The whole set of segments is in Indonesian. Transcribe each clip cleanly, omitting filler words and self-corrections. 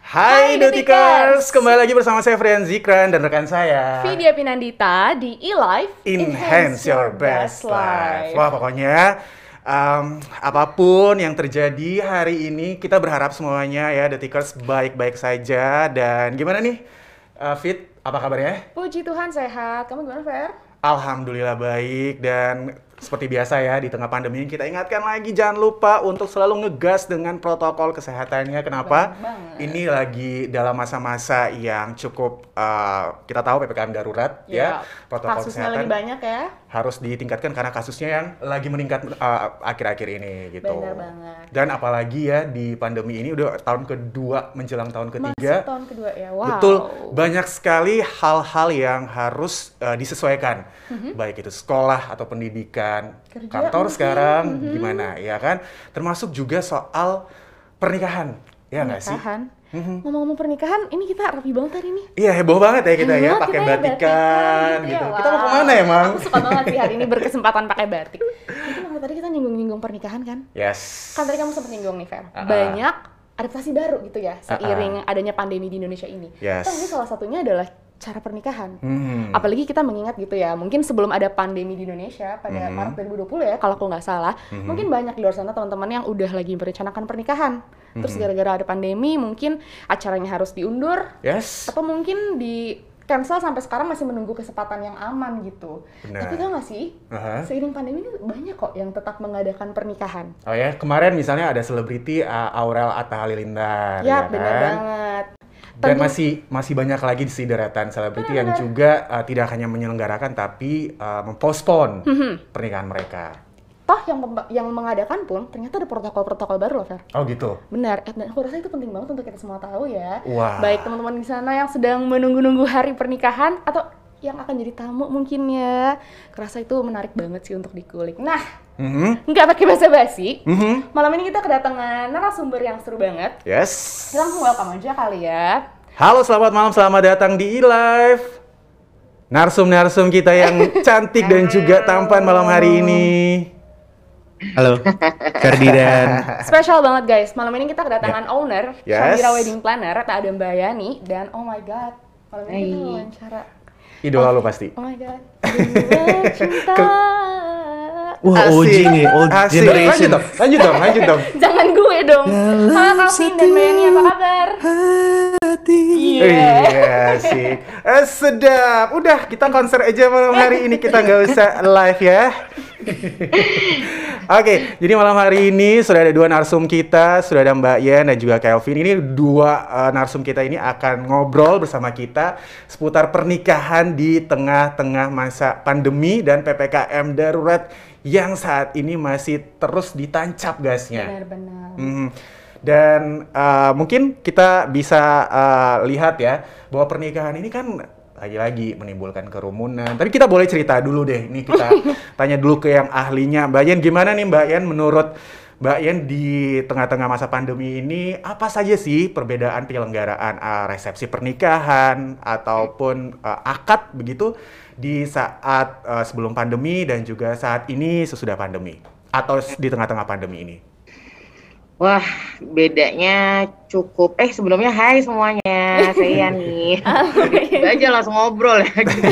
Hai Detikers, kembali lagi bersama saya Frian Zikran dan rekan saya Vidya Pinandita di eLife Enhance Your Best Life. Wah pokoknya apapun yang terjadi hari ini kita berharap semuanya ya Detikers baik-baik saja. Dan gimana nih Fit, apa kabarnya? Puji Tuhan sehat, kamu gimana Fer? Alhamdulillah baik, dan seperti biasa ya di tengah pandemi ini kita ingatkan lagi jangan lupa untuk selalu ngegas dengan protokol kesehatannya. Kenapa? Ini lagi dalam masa-masa yang cukup kita tahu PPKM darurat ya. Protokol kasusnya kesehatan lagi banyak ya. Harus ditingkatkan karena kasusnya yang lagi meningkat akhir-akhir ini gitu. Benar banget. Dan apalagi ya di pandemi ini udah tahun kedua menjelang tahun ketiga. Masuk tahun kedua ya. Wow. Betul, banyak sekali hal-hal yang harus disesuaikan. Baik itu sekolah atau pendidikan, kerja, kantor mungkin. Sekarang gimana ya kan? Termasuk juga soal pernikahan. Ya nggak sih? Ngomong-ngomong pernikahan, ini kita rapi banget hari ini. Iya, heboh banget ya kita ya, pakai batikan gitu. Ya, kita mau kemana emang? Aku suka banget sih hari ini berkesempatan pakai batik. Mungkin tadi kita nyinggung-nyinggung pernikahan kan? Yes. Kan tadi kamu sempat nyinggung nih, Fer. Banyak adaptasi baru gitu ya, seiring adanya pandemi di Indonesia ini. Yes. Tapi salah satunya adalah cara pernikahan. Apalagi kita mengingat gitu ya, mungkin sebelum ada pandemi di Indonesia pada Maret 2020 ya, kalau aku nggak salah, mungkin banyak di luar sana teman-teman yang udah lagi merencanakan pernikahan. Terus gara-gara ada pandemi, mungkin acaranya harus diundur, atau mungkin di cancel sampai sekarang masih menunggu kesempatan yang aman gitu. Benar. Tapi tau gak sih, seiring pandemi ini banyak kok yang tetap mengadakan pernikahan. Oh ya, kemarin misalnya ada selebriti Aurel Atta Halilintar. Ya, kan? benar banget. Dan masih banyak lagi di deretan selebriti yang juga tidak hanya menyelenggarakan tapi mempospon pernikahan mereka. Toh yang mengadakan pun ternyata ada protokol-protokol baru loh, Fer. Oh gitu? Benar, dan aku rasa itu penting banget untuk kita semua tahu ya. Wah. Baik teman-teman di sana yang sedang menunggu-nunggu hari pernikahan atau yang akan jadi tamu mungkin ya. Kerasa itu menarik banget sih untuk dikulik. Nah, nggak pakai basa-basi. Malam ini kita kedatangan narasumber yang seru banget. Yes. Kita langsung welcome aja kali ya. Halo, selamat malam, selamat datang di eLife. Narsum-narsum kita yang cantik dan juga tampan malam hari ini. Halo, Ferdinand. Spesial banget guys, malam ini kita kedatangan owner Shabira Wedding Planner, ada Mbak Yani. Dan oh my god, malam ini kita wawancara idola lo pasti. Oh my god, dua cinta. Wah, OG nih, old generation. Lanjut dong. Jangan gue dong. Halo Calvin dan Mbak Yani, apa kabar? Iya sih. Sedap. Udah, kita konser aja malam hari ini, kita nggak usah live ya. Oke, jadi malam hari ini sudah ada dua narsum kita, sudah ada Mbak Yen dan juga Kelvin. Ini dua narsum kita ini akan ngobrol bersama kita seputar pernikahan di tengah-tengah masa pandemi dan PPKM darurat yang saat ini masih terus ditancap gasnya. Benar-benar. Dan mungkin kita bisa lihat ya bahwa pernikahan ini kan lagi-lagi menimbulkan kerumunan. Tapi kita boleh cerita dulu deh. Ini kita tanya dulu ke yang ahlinya. Mbak Yen, gimana nih Mbak Yen, menurut Mbak Yen di tengah-tengah masa pandemi ini, apa saja sih perbedaan penyelenggaraan resepsi pernikahan ataupun akad begitu di saat sebelum pandemi dan juga saat ini sesudah pandemi atau di tengah-tengah pandemi ini? Wah, bedanya cukup. Sebelumnya hai semuanya, saya Yani. Udah aja langsung ngobrol ya gitu.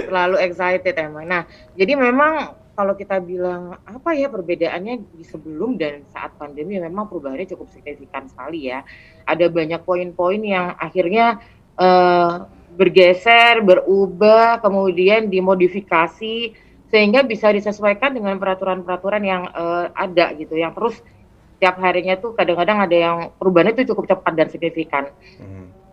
Terlalu excited emang. Nah, jadi memang kalau kita bilang apa ya perbedaannya di sebelum dan saat pandemi, memang perubahannya cukup signifikan sekali ya. Ada banyak poin-poin yang akhirnya bergeser, berubah, kemudian dimodifikasi sehingga bisa disesuaikan dengan peraturan-peraturan yang ada gitu, yang terus tiap harinya tuh kadang-kadang ada yang perubahannya tuh cukup cepat dan signifikan.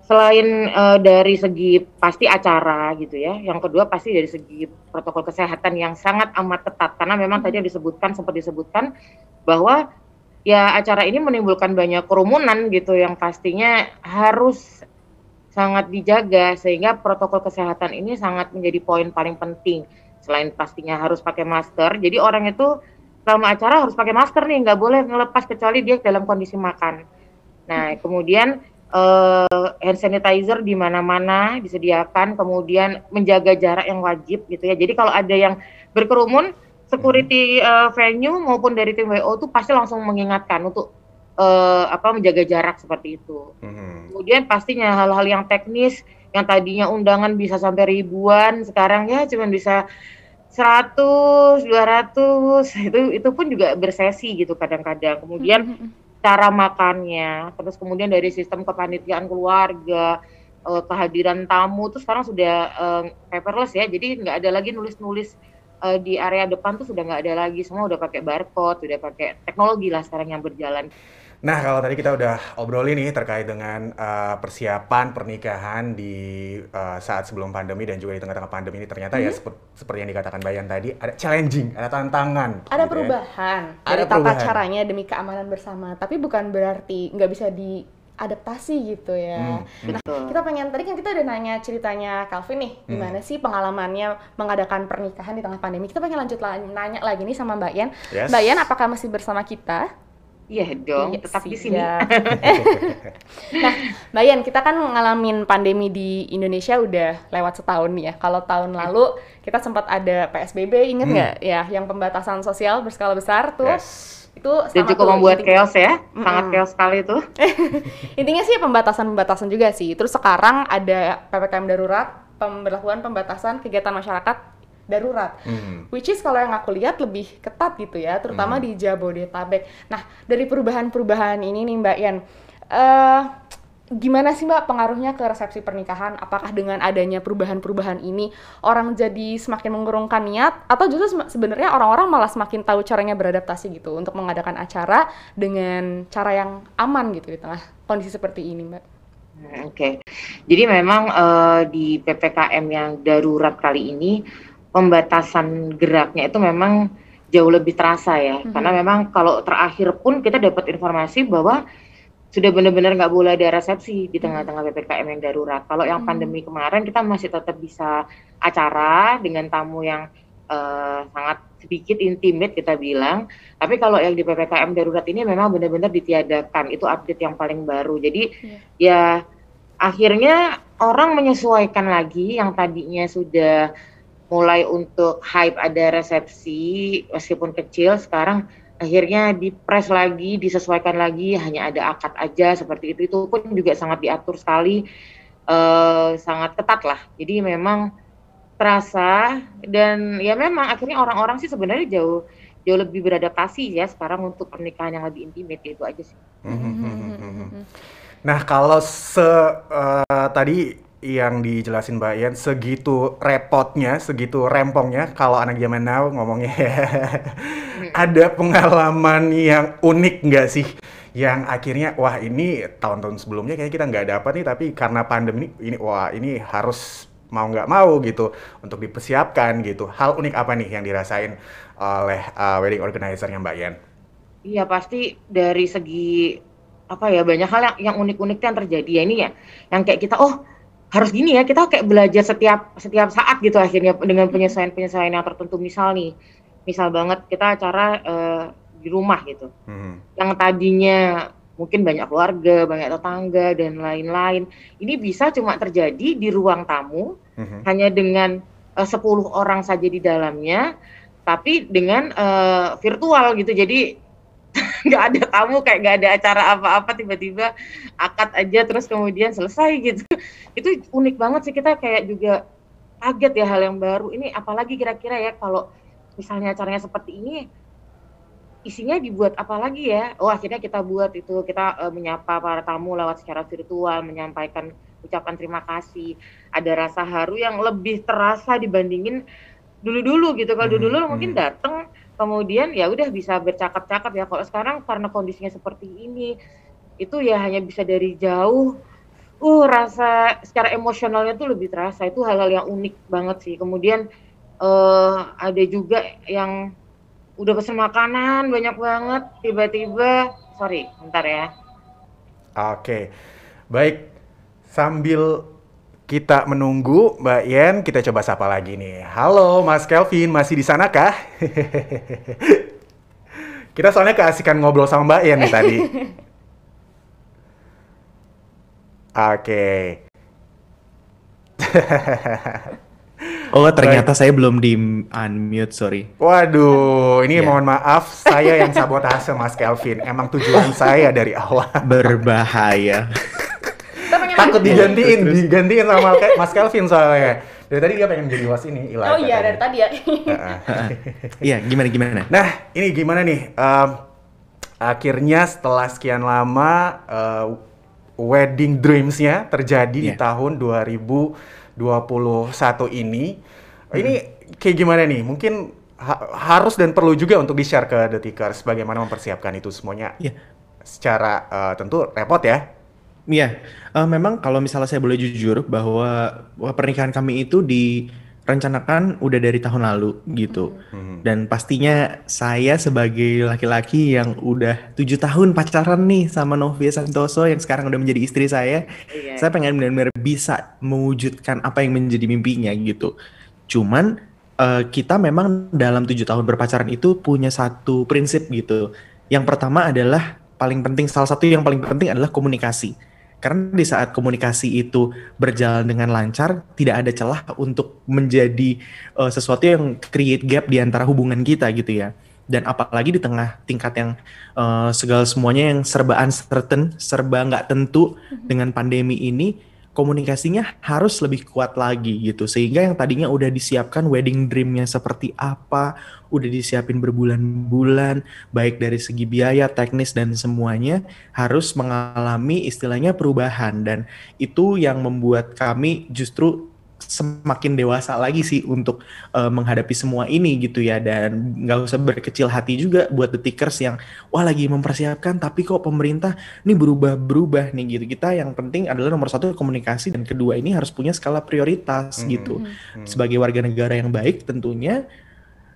Selain dari segi pasti acara gitu ya, yang kedua pasti dari segi protokol kesehatan yang sangat amat ketat, karena memang tadi sempat disebutkan bahwa ya acara ini menimbulkan banyak kerumunan gitu yang pastinya harus sangat dijaga, sehingga protokol kesehatan ini sangat menjadi poin paling penting. Selain pastinya harus pakai masker, jadi orang itu selama acara harus pakai masker nih, nggak boleh ngelepas kecuali dia dalam kondisi makan. Nah, kemudian hand sanitizer di mana-mana disediakan, kemudian menjaga jarak yang wajib gitu ya. Jadi kalau ada yang berkerumun, security venue maupun dari tim WO tuh pasti langsung mengingatkan untuk menjaga jarak seperti itu. Kemudian pastinya hal-hal yang teknis yang tadinya undangan bisa sampai ribuan, sekarang ya cuma bisa 100, 200, itu pun juga bersesi gitu kadang-kadang. Kemudian cara makannya, terus kemudian dari sistem kepanitiaan keluarga, kehadiran tamu tuh sekarang sudah paperless ya, jadi nggak ada lagi nulis-nulis di area depan tuh sudah nggak ada lagi, semua udah pakai barcode, udah pakai teknologi lah sekarang yang berjalan. Nah, kalau tadi kita udah obrolin nih terkait dengan persiapan pernikahan di saat sebelum pandemi dan juga di tengah-tengah pandemi ini, ternyata ya seperti yang dikatakan Bayan tadi, ada challenging, ada tantangan. Ada gitu perubahan ya. dari tata caranya demi keamanan bersama, tapi bukan berarti nggak bisa diadaptasi gitu ya. Nah, kita pengen, tadi kan kita udah nanya ceritanya Calvin nih, gimana sih pengalamannya mengadakan pernikahan di tengah pandemi. Kita pengen lanjut nanya lagi nih sama Mbak Yan. Yes. Mbak Yan, apakah masih bersama kita? Iya dong, tetap di sini. Nah, Mbak Yan, kita kan ngalamin pandemi di Indonesia udah lewat setahun nih ya. Kalau tahun lalu kita sempat ada PSBB, inget nggak ya, yang pembatasan sosial berskala besar tuh. Yes. Itu dan cukup membuat chaos ya, sangat chaos sekali itu. Intinya sih pembatasan juga sih. Terus sekarang ada PPKM darurat, pemberlakuan pembatasan kegiatan masyarakat darurat, which is kalau yang aku lihat lebih ketat gitu ya, terutama di Jabodetabek. Nah, dari perubahan-perubahan ini nih Mbak Yan, gimana sih Mbak pengaruhnya ke resepsi pernikahan? Apakah dengan adanya perubahan-perubahan ini orang jadi semakin mengurungkan niat, atau justru sebenarnya orang-orang malah semakin tahu caranya beradaptasi gitu untuk mengadakan acara dengan cara yang aman gitu di tengah kondisi seperti ini Mbak? Oke. Jadi memang di PPKM yang darurat kali ini pembatasan geraknya itu memang jauh lebih terasa ya, karena memang kalau terakhir pun kita dapat informasi bahwa sudah benar-benar nggak boleh ada resepsi di tengah-tengah PPKM yang darurat. Kalau yang pandemi kemarin kita masih tetap bisa acara dengan tamu yang sangat sedikit intimate kita bilang, tapi kalau yang di PPKM darurat ini memang benar-benar ditiadakan, itu update yang paling baru. Jadi ya akhirnya orang menyesuaikan lagi yang tadinya sudah mulai untuk hype ada resepsi meskipun kecil, sekarang akhirnya dipres lagi, disesuaikan lagi, hanya ada akad aja seperti itu pun juga sangat diatur sekali, sangat ketat lah. Jadi memang terasa, dan ya memang akhirnya orang-orang sih sebenarnya jauh lebih beradaptasi ya sekarang untuk pernikahan yang lebih intimate, itu aja sih. Nah, kalau tadi yang dijelasin Mbak Yan, segitu repotnya, segitu rempongnya kalau anak zaman now ngomongnya. Ada pengalaman yang unik nggak sih? Yang akhirnya, wah ini tahun-tahun sebelumnya kayaknya kita nggak dapat nih, tapi karena pandemi ini, wah ini harus mau nggak mau gitu untuk dipersiapkan gitu. Hal unik apa nih yang dirasain oleh wedding organizer-nya Mbak Yan? Iya, pasti dari segi banyak hal yang unik-unik yang terjadi ya ini ya, yang kayak kita harus gini ya, kita kayak belajar setiap saat gitu akhirnya dengan penyesuaian yang tertentu. Misal banget kita acara di rumah gitu, yang tadinya mungkin banyak keluarga, banyak tetangga dan lain-lain, ini bisa cuma terjadi di ruang tamu, hanya dengan 10 orang saja di dalamnya, tapi dengan virtual gitu. Jadi nggak ada tamu, kayak nggak ada acara apa-apa, tiba-tiba akad aja terus kemudian selesai gitu. Itu unik banget sih, kita kayak juga kaget ya, hal yang baru ini. Apalagi kira-kira ya kalau misalnya acaranya seperti ini, isinya dibuat apa lagi ya? Akhirnya kita buat itu, kita menyapa para tamu lewat secara virtual, menyampaikan ucapan terima kasih. Ada rasa haru yang lebih terasa dibandingin dulu-dulu gitu. Kalau dulu mungkin datang kemudian ya udah bisa bercakap-cakap ya. Kalau sekarang karena kondisinya seperti ini, itu ya hanya bisa dari jauh. Rasa secara emosionalnya tuh lebih terasa. Itu hal-hal yang unik banget sih. Kemudian ada juga yang udah pesen makanan banyak banget, tiba-tiba, sorry, bentar ya. Oke, baik. Sambil kita menunggu Mbak Yan, kita coba sapa lagi nih. Halo Mas Kelvin, masih di sana kah? Kita soalnya keasikan ngobrol sama Mbak Yan nih tadi. Oke. Oh, ternyata saya belum di unmute, sorry. Waduh, ini Ya. mohon maaf, saya yang sabotase Mas Kelvin. Emang tujuan saya dari awal. Berbahaya. Kita pengen Takut lanjut. digantiin sama Mas Kelvin soalnya. Dari tadi dia pengen jadi host ini, Ila. Oh iya, dari tadi ya. Iya, gimana? Nah, ini gimana nih? Akhirnya setelah sekian lama wedding dreams-nya terjadi di Yeah. tahun 2021 ini. Ini kayak gimana nih? Mungkin harus dan perlu juga untuk di-share ke Detikers bagaimana mempersiapkan itu semuanya. Iya. Secara tentu repot ya. Iya, memang kalau misalnya saya boleh jujur bahwa pernikahan kami itu direncanakan udah dari tahun lalu gitu. Dan pastinya saya sebagai laki-laki yang udah 7 tahun pacaran nih sama Novia Santoso yang sekarang udah menjadi istri saya pengen benar-benar bisa mewujudkan apa yang menjadi mimpinya gitu. Cuman kita memang dalam 7 tahun berpacaran itu punya satu prinsip gitu. Yang pertama adalah salah satu yang paling penting adalah komunikasi. Karena di saat komunikasi itu berjalan dengan lancar, tidak ada celah untuk menjadi sesuatu yang create gap di antara hubungan kita gitu ya. Dan apalagi di tengah tingkat yang segala semuanya yang serba uncertain, serba nggak tentu dengan pandemi ini, komunikasinya harus lebih kuat lagi gitu. Sehingga yang tadinya udah disiapkan wedding dream-nya seperti apa, udah disiapin berbulan-bulan, baik dari segi biaya, teknis, dan semuanya harus mengalami istilahnya perubahan. Dan itu yang membuat kami justru semakin dewasa lagi sih untuk menghadapi semua ini gitu ya. Dan nggak usah berkecil hati juga buat Detikers yang wah lagi mempersiapkan tapi kok pemerintah ini berubah-berubah nih gitu. Kita yang penting adalah nomor satu komunikasi, dan kedua ini harus punya skala prioritas gitu. Sebagai warga negara yang baik tentunya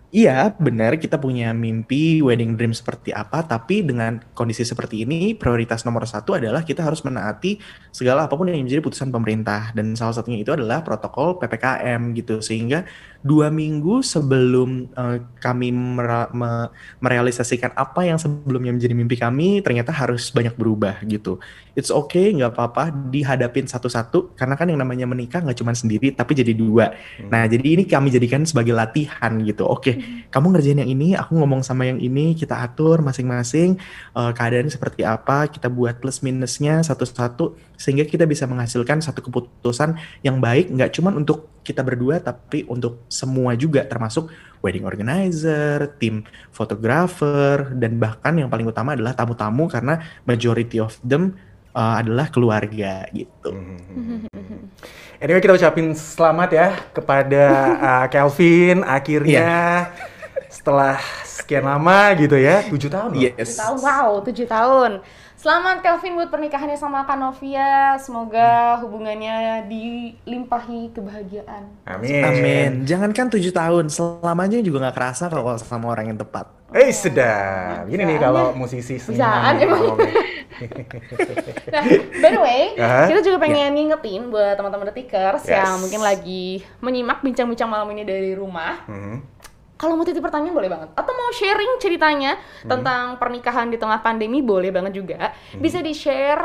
iya, benar kita punya mimpi wedding dream seperti apa, tapi dengan kondisi seperti ini prioritas nomor satu adalah kita harus menaati segala apapun yang menjadi putusan pemerintah, dan salah satunya itu adalah protokol PPKM gitu. Sehingga 2 minggu sebelum kami merealisasikan apa yang sebelumnya menjadi mimpi kami ternyata harus banyak berubah gitu. It's okay, nggak apa-apa dihadapin satu-satu, karena kan yang namanya menikah nggak cuma sendiri tapi jadi dua. Nah jadi ini kami jadikan sebagai latihan gitu. Oke, kamu ngerjain yang ini, aku ngomong sama yang ini, kita atur masing-masing keadaannya seperti apa, kita buat plus minusnya satu-satu sehingga kita bisa menghasilkan satu keputusan yang baik, nggak cuma untuk kita berdua tapi untuk semua juga, termasuk wedding organizer, tim fotografer, dan bahkan yang paling utama adalah tamu-tamu karena majority of them adalah keluarga gitu. Anyway, kita ucapin selamat ya kepada Kelvin akhirnya setelah sekian lama gitu ya, 7 tahun loh. Yes. 7 tahun, wow, 7 tahun. Selamat Kelvin buat pernikahannya sama Kak Novia. Semoga hubungannya dilimpahi kebahagiaan. Amin. Amin. Jangankan 7 tahun, selamanya juga nggak kerasa kalau sama orang yang tepat. Sedap. Gini nih kalau musisi Bisaan seniman emang. ngomongnya. Nah, by the way, Aha. kita juga pengen ngingetin buat teman-teman Detikers Yes. yang mungkin lagi menyimak bincang-bincang malam ini dari rumah. Kalau mau titip pertanyaan boleh banget, atau mau sharing ceritanya tentang pernikahan di tengah pandemi boleh banget juga. Bisa di-share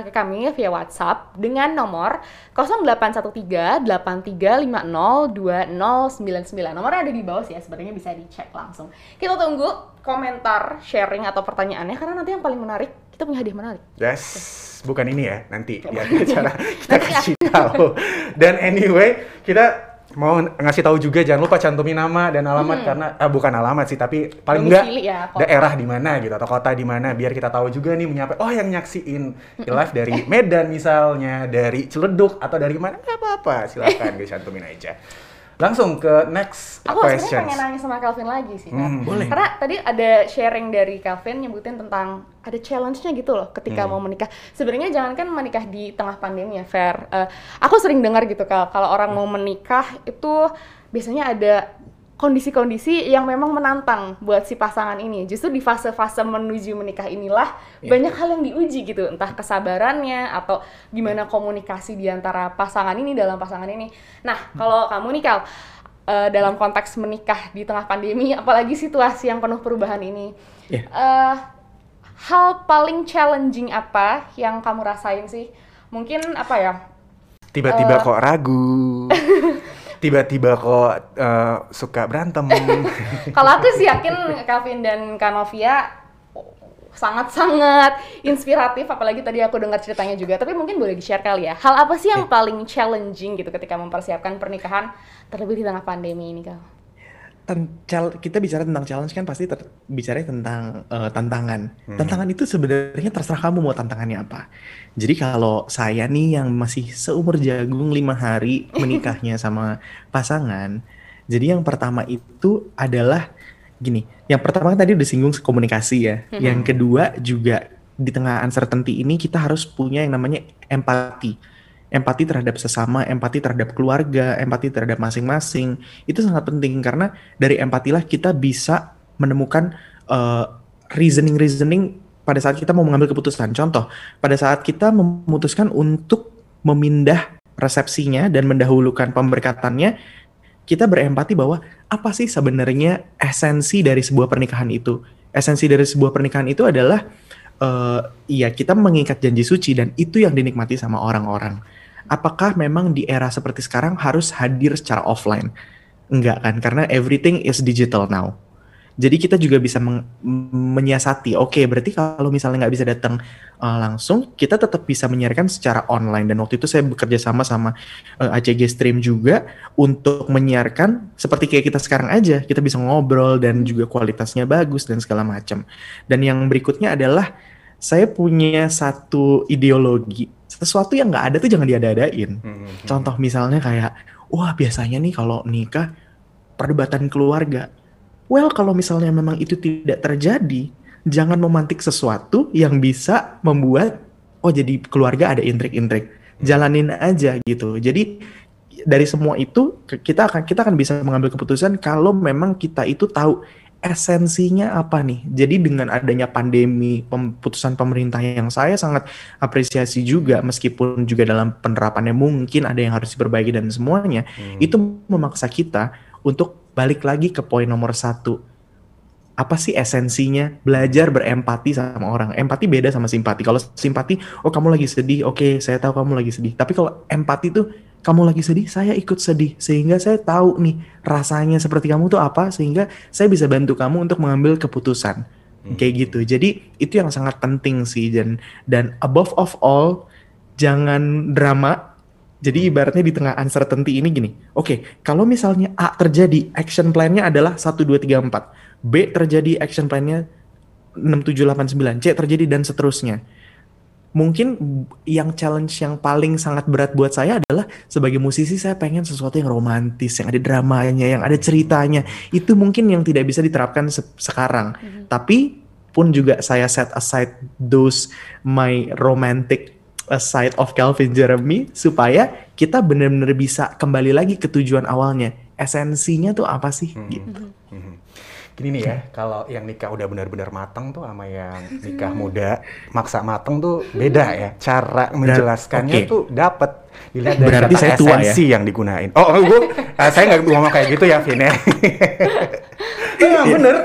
ke kami via WhatsApp dengan nomor 0813-8350-2099. Nomornya ada di bawah sih ya, sebenarnya bisa dicek langsung. Kita tunggu komentar, sharing atau pertanyaannya, karena nanti yang paling menarik kita punya hadiah menarik. Yes, bukan ini ya, nanti di acara kita kasih tahu. Dan anyway, kita mau ngasih tahu juga, jangan lupa cantumin nama dan alamat, karena bukan alamat sih, tapi paling enggak Domisili ya, kota. daerah di mana gitu atau kota di mana, biar kita tahu juga nih menyapa. Oh, yang nyaksiin live dari Medan misalnya, dari Ciledug atau dari mana, nggak apa-apa, silakan guys, cantumin aja. Langsung ke next Aku sebenarnya questions. pengen nanya sama Kelvin lagi sih kan. Boleh. Karena tadi ada sharing dari Kelvin nyebutin tentang ada challenge-nya gitu loh ketika mau menikah. Sebenarnya jangankan menikah di tengah pandemi ya, Fer. Aku sering dengar gitu kalau orang mau menikah itu biasanya ada kondisi-kondisi yang memang menantang buat si pasangan ini. Justru di fase-fase menuju menikah inilah banyak hal yang diuji gitu, entah kesabarannya atau gimana komunikasi di antara pasangan ini dalam pasangan ini. Nah, kalau kamu nih Kal, dalam konteks menikah di tengah pandemi, apalagi situasi yang penuh perubahan ini, hal paling challenging apa yang kamu rasain sih? Mungkin apa ya? Tiba-tiba kok ragu. tiba-tiba kok suka berantem? Kalau aku sih yakin Calvin dan Kanovia sangat-sangat inspiratif, apalagi tadi aku dengar ceritanya juga. Tapi mungkin boleh di-share kali ya, hal apa sih yang paling challenging gitu ketika mempersiapkan pernikahan terlebih di tengah pandemi ini, Kal? Kita bicara tentang challenge kan pasti bicara tentang tantangan. Tantangan itu sebenarnya terserah kamu mau tantangannya apa. Jadi kalau saya nih yang masih seumur jagung 5 hari menikahnya sama pasangan, jadi yang pertama itu adalah gini. Yang pertama kan tadi udah singgung komunikasi ya. Yang kedua juga di tengah uncertainty ini kita harus punya yang namanya empati. Empati terhadap sesama, empati terhadap keluarga, empati terhadap masing-masing. Itu sangat penting karena dari empatilah kita bisa menemukan reasoning pada saat kita mau mengambil keputusan. Contoh, pada saat kita memutuskan untuk memindah resepsinya dan mendahulukan pemberkatannya, kita berempati bahwa apa sih sebenarnya esensi dari sebuah pernikahan itu. Esensi dari sebuah pernikahan itu adalah ya kita mengikat janji suci dan itu yang dinikmati sama orang-orang. Apakah memang di era seperti sekarang harus hadir secara offline? Enggak kan, karena everything is digital now. Jadi kita juga bisa menyiasati, oke, berarti kalau misalnya nggak bisa datang langsung, kita tetap bisa menyiarkan secara online. Dan waktu itu saya bekerja sama ACG Stream juga untuk menyiarkan seperti kayak kita sekarang aja. Kita bisa ngobrol dan juga kualitasnya bagus dan segala macam. Dan yang berikutnya adalah saya punya satu ideologi, sesuatu yang nggak ada tuh jangan diada-adain. Contoh misalnya kayak, wah biasanya nih kalau nikah perdebatan keluarga. Well, kalau misalnya memang itu tidak terjadi, jangan memantik sesuatu yang bisa membuat, oh jadi keluarga ada intrik-intrik. Jalanin aja gitu. Jadi dari semua itu kita akan bisa mengambil keputusan kalau memang kita itu tahu esensinya apa nih. Jadi dengan adanya pandemi, keputusan pemerintah yang saya sangat apresiasi juga, meskipun juga dalam penerapannya mungkin ada yang harus diperbaiki dan semuanya, itu memaksa kita untuk balik lagi ke poin nomor 1. Apa sih esensinya? Belajar berempati sama orang. Empati beda sama simpati. Kalau simpati, oh kamu lagi sedih, oke, saya tahu kamu lagi sedih. Tapi kalau empati tuh, kamu lagi sedih, saya ikut sedih. Sehingga saya tahu nih, rasanya seperti kamu tuh apa, sehingga saya bisa bantu kamu untuk mengambil keputusan. Kayak gitu. Jadi itu yang sangat penting sih. Dan above of all, jangan drama. Jadi ibaratnya di tengah uncertainty ini gini, oke, kalau misalnya A terjadi, action plan-nya adalah 1, 2, 3, 4. B terjadi, action plan-nya 6, 7, 8, 9. C terjadi dan seterusnya. Mungkin yang challenge yang paling sangat berat buat saya adalah sebagai musisi saya pengen sesuatu yang romantis, yang ada dramanya, yang ada ceritanya. Itu mungkin yang tidak bisa diterapkan sekarang. Tapi pun juga saya set aside those my romantic side of Calvin Jeremy supaya kita benar-benar bisa kembali lagi ke tujuan awalnya. Esensinya tuh apa sih? Gitu. Gini nih ya, kalau yang nikah udah benar-benar matang tuh sama yang nikah muda maksa matang tuh beda ya. Cara menjelaskannya tuh dapat dilihat dari berarti kata saya tua esensi ya? yang digunain. Saya nggak ngomong kayak gitu ya, Vin ya. Bener.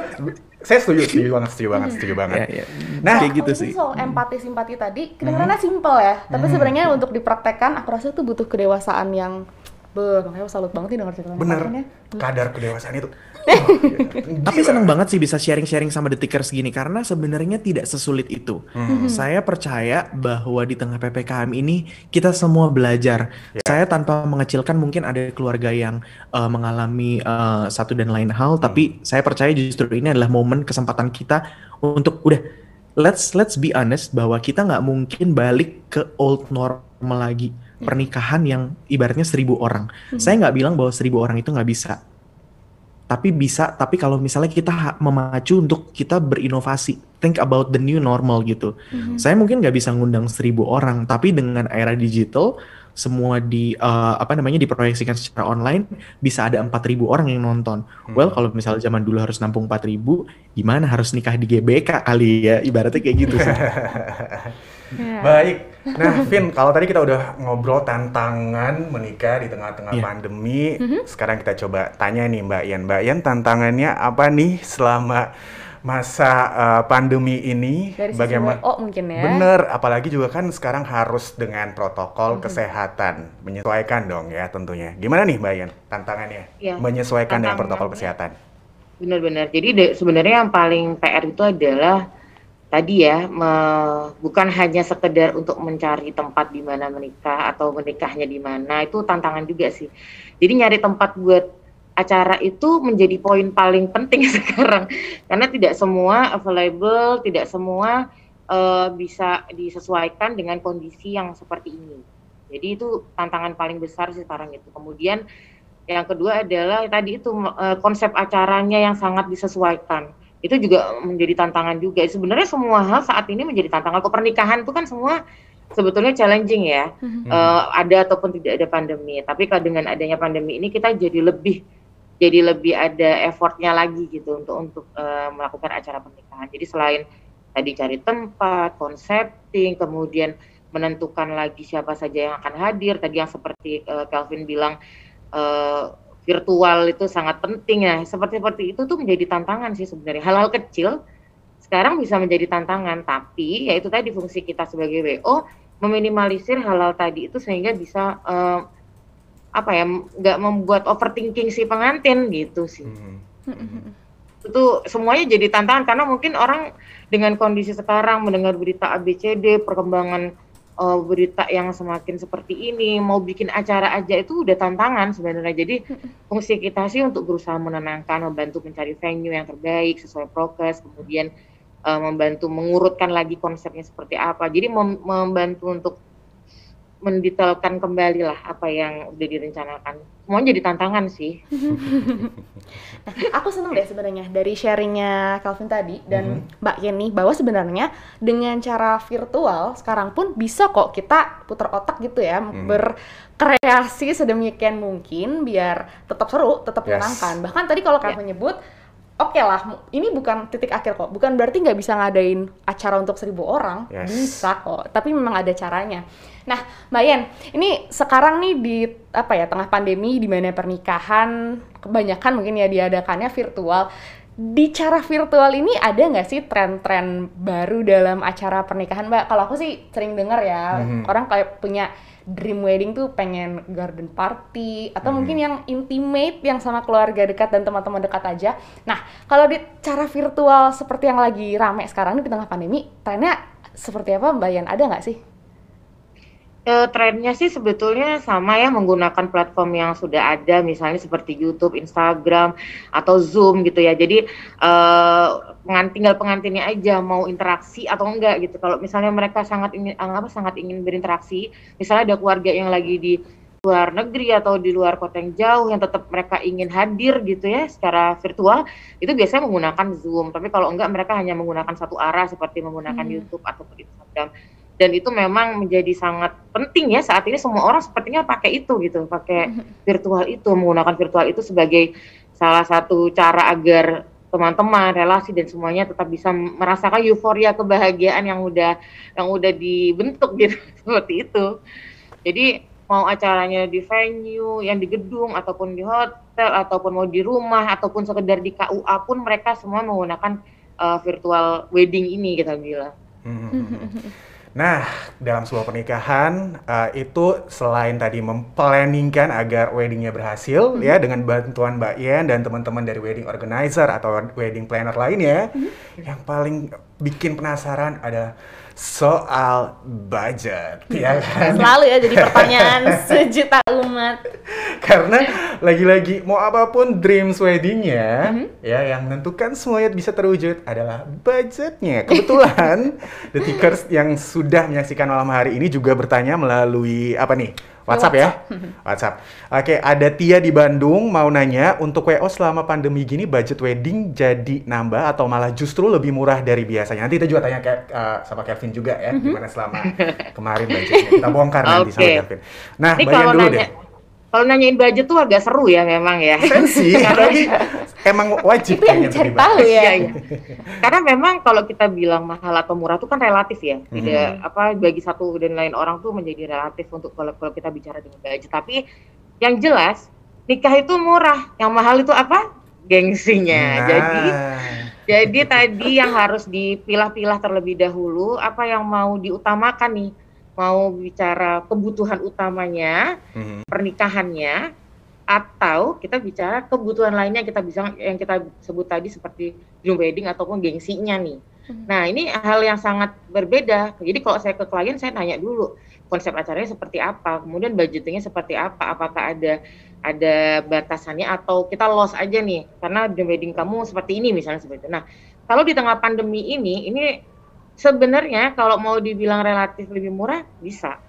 Saya setuju banget. Ya. Nah, kayak gitu sih. Soal empati simpati tadi, kedengarannya simpel ya, tapi sebenarnya untuk dipraktekkan, aku rasa itu butuh kedewasaan yang, makanya salut banget nih dengar ceritanya. bener, kadar kedewasaan itu. Tapi seneng banget sih bisa sharing-sharing sama Detikers gini karena sebenarnya tidak sesulit itu. Saya percaya bahwa di tengah PPKM ini kita semua belajar. Saya tanpa mengecilkan mungkin ada keluarga yang mengalami satu dan lain hal, tapi saya percaya justru ini adalah momen kesempatan kita untuk udah let's be honest bahwa kita nggak mungkin balik ke old normal lagi. Pernikahan yang ibaratnya 1.000 orang. Saya nggak bilang bahwa 1.000 orang itu nggak bisa. Tapi bisa, tapi kalau misalnya kita memacu untuk kita berinovasi, think about the new normal gitu. Saya mungkin nggak bisa ngundang 1.000 orang, tapi dengan era digital, semua diproyeksikan secara online, bisa ada 4.000 orang yang nonton. Well, kalau misalnya zaman dulu harus nampung 4.000, gimana harus nikah di GBK kali ya, ibaratnya kayak gitu sih. Baik, nah Vin, kalau tadi kita udah ngobrol tantangan menikah di tengah-tengah pandemi, sekarang kita coba tanya nih Mbak Yan. Mbak Yan, tantangannya apa nih selama masa pandemi ini Dari sisi bagaimana? WO mungkin ya. Bener, apalagi juga kan sekarang harus dengan protokol kesehatan, menyesuaikan dong ya tentunya. Gimana nih Mbak Yen tantangannya Ya, menyesuaikan dengan protokol tantangannya kesehatan? benar-benar. Jadi sebenarnya yang paling PR itu adalah tadi ya, bukan hanya sekedar untuk mencari tempat di mana menikah atau menikahnya di mana, itu tantangan juga sih. Jadi nyari tempat buat acara itu menjadi poin paling penting sekarang, karena tidak semua available, tidak semua bisa disesuaikan dengan kondisi yang seperti ini. Jadi itu tantangan paling besar sih sekarang itu. Kemudian yang kedua adalah tadi itu konsep acaranya yang sangat disesuaikan. Itu juga menjadi tantangan juga. Sebenarnya semua hal saat ini menjadi tantangan. Pernikahan itu kan semua sebetulnya challenging ya. Ada ataupun tidak ada pandemi. Tapi kalau dengan adanya pandemi ini kita jadi lebih ada effortnya lagi gitu untuk melakukan acara pernikahan. Jadi selain tadi cari tempat, konsepting, kemudian menentukan lagi siapa saja yang akan hadir. Tadi yang seperti Kelvin bilang, virtual itu sangat penting ya. Seperti itu tuh menjadi tantangan sih sebenarnya. Hal-hal kecil sekarang bisa menjadi tantangan, tapi yaitu tadi fungsi kita sebagai WO meminimalisir hal-hal tadi itu sehingga bisa nggak membuat overthinking si pengantin gitu sih. Itu semuanya jadi tantangan karena mungkin orang dengan kondisi sekarang mendengar berita ABCD, perkembangan berita yang semakin seperti ini, mau bikin acara aja itu udah tantangan sebenarnya. Jadi fungsi kita sih untuk berusaha menenangkan, membantu mencari venue yang terbaik sesuai prokes, kemudian membantu mengurutkan lagi konsepnya seperti apa. Jadi membantu untuk mendetailkan kembali lah apa yang udah direncanakan. Semuanya jadi tantangan sih. Nah, aku seneng deh sebenarnya dari sharingnya Kelvin tadi dan Mbak Yeni bahwa sebenarnya dengan cara virtual sekarang pun bisa kok kita putar otak gitu ya, berkreasi sedemikian mungkin biar tetap seru, tetap menyenangkan. Bahkan tadi kalau Kelvin nyebut oke lah, ini bukan titik akhir kok. Bukan berarti nggak bisa ngadain acara untuk 1.000 orang, bisa kok. Tapi memang ada caranya. Nah, Mbak Yen, ini sekarang nih di tengah pandemi di mana pernikahan kebanyakan mungkin ya diadakannya virtual. Di cara virtual ini ada nggak sih tren-tren baru dalam acara pernikahan, Mbak? Kalau aku sih sering dengar ya, orang kayak punya dream wedding tuh pengen garden party atau mungkin yang intimate yang sama keluarga dekat dan teman-teman dekat aja. Nah, kalau di cara virtual seperti yang lagi rame sekarang nih di tengah pandemi, trennya seperti apa Mbak Yan? Ada nggak sih? Trennya sih sebetulnya sama ya, menggunakan platform yang sudah ada, misalnya seperti YouTube, Instagram, atau Zoom gitu ya. Jadi tinggal pengantinnya aja mau interaksi atau enggak gitu. Kalau misalnya mereka sangat ingin berinteraksi, misalnya ada keluarga yang lagi di luar negeri atau di luar kota yang jauh yang tetap mereka ingin hadir gitu ya secara virtual, itu biasanya menggunakan Zoom. Tapi kalau enggak, mereka hanya menggunakan satu arah seperti menggunakan YouTube ataupun Instagram. Dan itu memang menjadi sangat penting ya saat ini, semua orang sepertinya pakai itu gitu, pakai virtual itu, menggunakan virtual itu sebagai salah satu cara agar teman-teman, relasi dan semuanya tetap bisa merasakan euforia kebahagiaan yang udah dibentuk gitu seperti itu. Jadi mau acaranya di venue, yang di gedung ataupun di hotel ataupun mau di rumah ataupun sekedar di KUA pun mereka semua menggunakan virtual wedding ini kita bilang. Nah, dalam sebuah pernikahan itu selain tadi memplanningkan agar weddingnya berhasil ya dengan bantuan Mbak Yen dan teman-teman dari wedding organizer atau wedding planner lainnya, yang paling bikin penasaran adalah soal budget, ya kan? Selalu ya jadi pertanyaan sejuta umat. Karena lagi-lagi mau apapun dreams weddingnya, ya yang menentukan semuanya bisa terwujud adalah budgetnya. Kebetulan The Tickers yang sudah menyaksikan malam hari ini juga bertanya melalui apa nih? WhatsApp ya? WhatsApp. Oke, ada Tia di Bandung mau nanya, untuk WO selama pandemi gini budget wedding jadi nambah atau malah justru lebih murah dari biasanya? Nanti kita juga tanya sama Kelvin juga ya, gimana selama kemarin budgetnya. Kita bongkar nanti sama Kelvin. Nah, bayangin dulu deh. Kalau nanyain budget tuh agak seru ya memang ya. Sensi, tapi emang wajib itu yang cari tahu ya. Karena memang kalau kita bilang mahal atau murah itu kan relatif ya. Tidak bagi satu dan lain orang tuh menjadi relatif untuk kalau kita bicara dengan budget. Tapi yang jelas nikah itu murah, yang mahal itu apa? Gengsinya. Jadi Jadi tadi yang harus dipilah-pilah terlebih dahulu, apa yang mau diutamakan nih? Mau bicara kebutuhan utamanya, pernikahannya, atau kita bicara kebutuhan lainnya yang kita sebut tadi seperti dream wedding ataupun gengsinya nih. Nah, ini hal yang sangat berbeda. Jadi kalau saya ke klien, saya tanya dulu konsep acaranya seperti apa, kemudian budgetingnya seperti apa, apakah ada batasannya atau kita loss aja nih karena dream wedding kamu seperti ini misalnya seperti itu. Nah, kalau di tengah pandemi ini sebenarnya kalau mau dibilang relatif lebih murah bisa.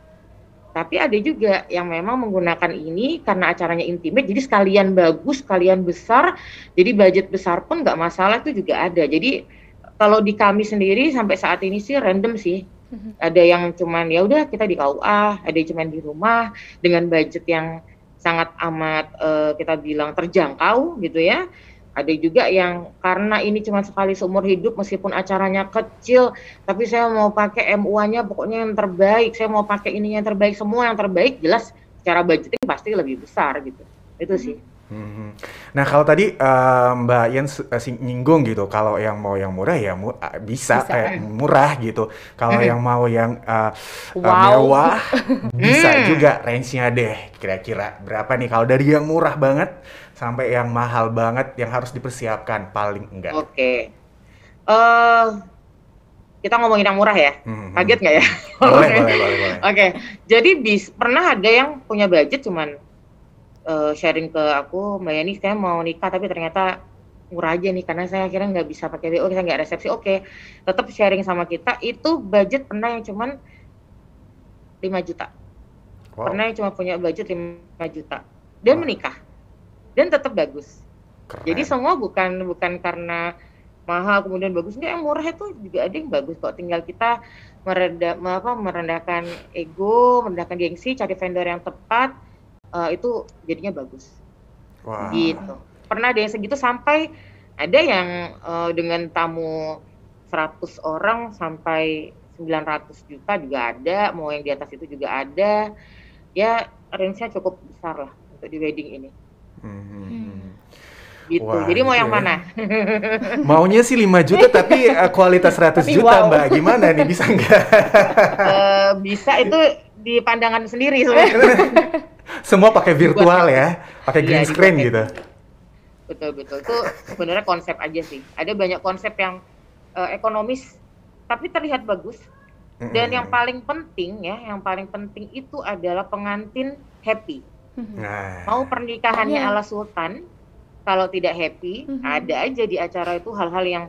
Tapi ada juga yang memang menggunakan ini karena acaranya intimate, jadi sekalian bagus, sekalian besar, jadi budget besar pun nggak masalah, itu juga ada. Jadi kalau di kami sendiri sampai saat ini sih random sih. Ada yang cuman ya udah kita di KUA, ada yang cuman di rumah dengan budget yang sangat amat kita bilang terjangkau gitu ya. Ada juga yang karena ini cuma sekali seumur hidup meskipun acaranya kecil, tapi saya mau pakai MUA-nya pokoknya yang terbaik, saya mau pakai ini yang terbaik, semua yang terbaik, jelas secara budgeting pasti lebih besar gitu. Itu sih. Nah kalau tadi Mbak Yen nyinggung gitu, kalau yang mau yang murah ya bisa kayak murah gitu. Kalau yang mau yang mewah bisa juga, range-nya deh kira-kira berapa nih kalau dari yang murah banget sampai yang mahal banget yang harus dipersiapkan paling enggak. Oke. Kita ngomongin yang murah ya, kaget nggak ya? Boleh. Oke, jadi pernah ada yang punya budget cuman sharing ke aku, Mbak Yani, saya mau nikah tapi ternyata murah aja nih karena saya akhirnya nggak bisa pakai WO, saya nggak resepsi. Oke, tetap sharing sama kita, itu budget pernah yang cuman 5 juta. Wow. Pernah yang cuma punya budget 5 juta dan menikah dan tetap bagus. Keren. Jadi semua bukan karena mahal kemudian bagus, enggak, yang murah itu juga ada yang bagus kok, tinggal kita merendahkan ego, merendahkan gengsi, cari vendor yang tepat. Itu jadinya bagus. Wow. Gitu. Pernah ada yang segitu sampai ada yang dengan tamu 100 orang sampai 900 juta juga ada, mau yang di atas itu juga ada. Ya range-nya cukup besar lah untuk di wedding ini. Gitu. Wah, jadi mau yang mana? Maunya sih 5 juta tapi kualitas 100 juta, wow. Mbak. Gimana nih, bisa nggak? Bisa, itu di pandangan sendiri sebenarnya. Semua pakai virtual ya, pakai green screen gitu. Betul. Itu sebenarnya konsep aja sih. Ada banyak konsep yang ekonomis tapi terlihat bagus. Dan yang paling penting itu adalah pengantin happy. Mau pernikahannya ala sultan, kalau tidak happy, ada aja di acara itu hal-hal yang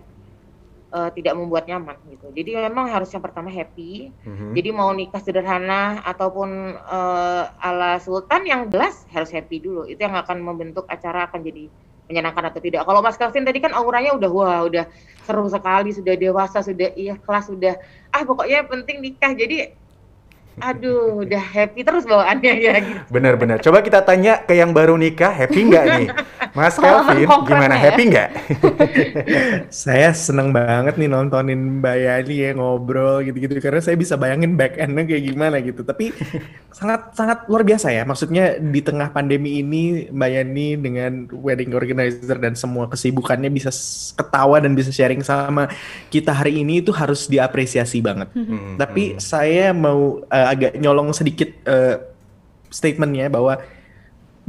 tidak membuat nyaman gitu. Jadi memang harus yang pertama happy. Jadi mau nikah sederhana ataupun ala sultan, yang jelas harus happy dulu. Itu yang akan membentuk acara akan jadi menyenangkan atau tidak. Kalau Mas Kelvin tadi kan auranya udah seru sekali, sudah dewasa, sudah ikhlas, sudah pokoknya penting nikah. Jadi aduh, udah happy terus bawaannya ya gitu. Benar. Coba kita tanya ke yang baru nikah, happy nggak nih? Mas Kelvin, gimana, happy nggak? Saya seneng banget nih nontonin Mbak Yani ya ngobrol gitu-gitu, karena saya bisa bayangin back end-nya kayak gimana gitu. Tapi sangat luar biasa ya. Maksudnya di tengah pandemi ini Mbak Yani dengan wedding organizer dan semua kesibukannya bisa ketawa dan bisa sharing sama kita hari ini, itu harus diapresiasi banget. Tapi saya mau agak nyolong sedikit statementnya bahwa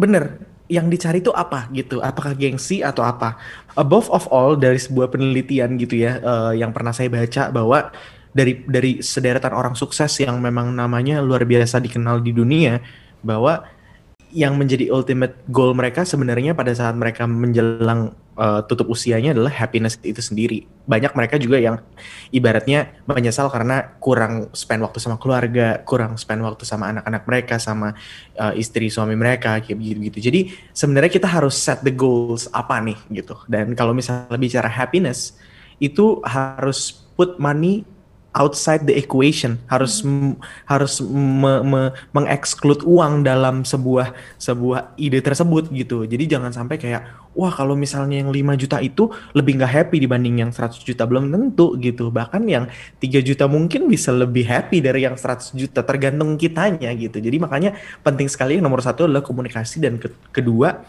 bener, yang dicari itu apa gitu, apakah gengsi atau apa. Above of all, dari sebuah penelitian gitu ya, yang pernah saya baca, bahwa dari sederetan orang sukses yang memang namanya luar biasa dikenal di dunia, bahwa yang menjadi ultimate goal mereka sebenarnya pada saat mereka menjelang tutup usianya adalah happiness itu sendiri. Banyak mereka juga yang ibaratnya menyesal karena kurang spend waktu sama keluarga, kurang spend waktu sama anak-anak mereka, sama istri suami mereka, kayak gitu-gitu. Jadi sebenarnya kita harus set the goals apa nih gitu. Dan kalau misalnya bicara happiness, itu harus put money outside the equation, harus mengexclude uang dalam sebuah ide tersebut gitu. Jadi jangan sampai kayak, wah kalau misalnya yang 5 juta itu lebih nggak happy dibanding yang 100 juta, belum tentu gitu. Bahkan yang 3 juta mungkin bisa lebih happy dari yang 100 juta, tergantung kitanya gitu. Jadi makanya penting sekali, yang nomor 1 adalah komunikasi, dan kedua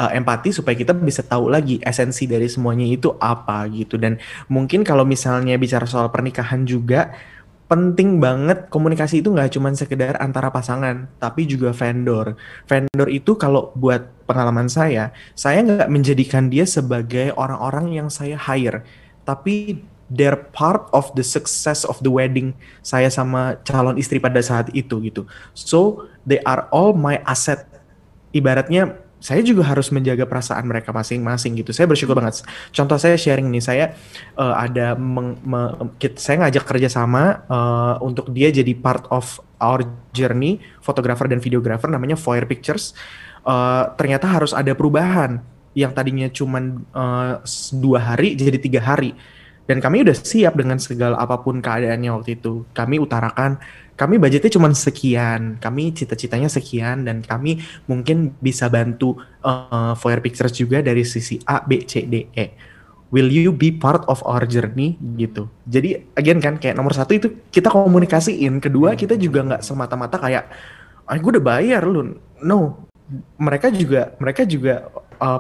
empati supaya kita bisa tahu lagi esensi dari semuanya itu apa gitu. Dan mungkin kalau misalnya bicara soal pernikahan juga penting banget komunikasi itu nggak cuma sekedar antara pasangan, tapi juga vendor. Vendor itu kalau buat pengalaman saya nggak menjadikan dia sebagai orang-orang yang saya hire, tapi they're part of the success of the wedding saya sama calon istri pada saat itu gitu. So they are all my asset. Ibaratnya saya juga harus menjaga perasaan mereka masing-masing gitu. Saya bersyukur banget. Contoh saya sharing nih, saya saya ngajak kerjasama untuk dia jadi part of our journey, fotografer dan videografer namanya Foyer Pictures. Ternyata harus ada perubahan yang tadinya cuma 2 hari jadi 3 hari. Dan kami udah siap dengan segala apapun keadaannya waktu itu. Kami utarakan, kami budgetnya cuma sekian, kami cita-citanya sekian, dan kami mungkin bisa bantu Foyer Pictures juga dari sisi A, B, C, D, E. Will you be part of our journey gitu. Jadi again kan kayak nomor 1 itu kita komunikasiin, kedua kita juga nggak semata-mata kayak, gue udah bayar lu. No, mereka juga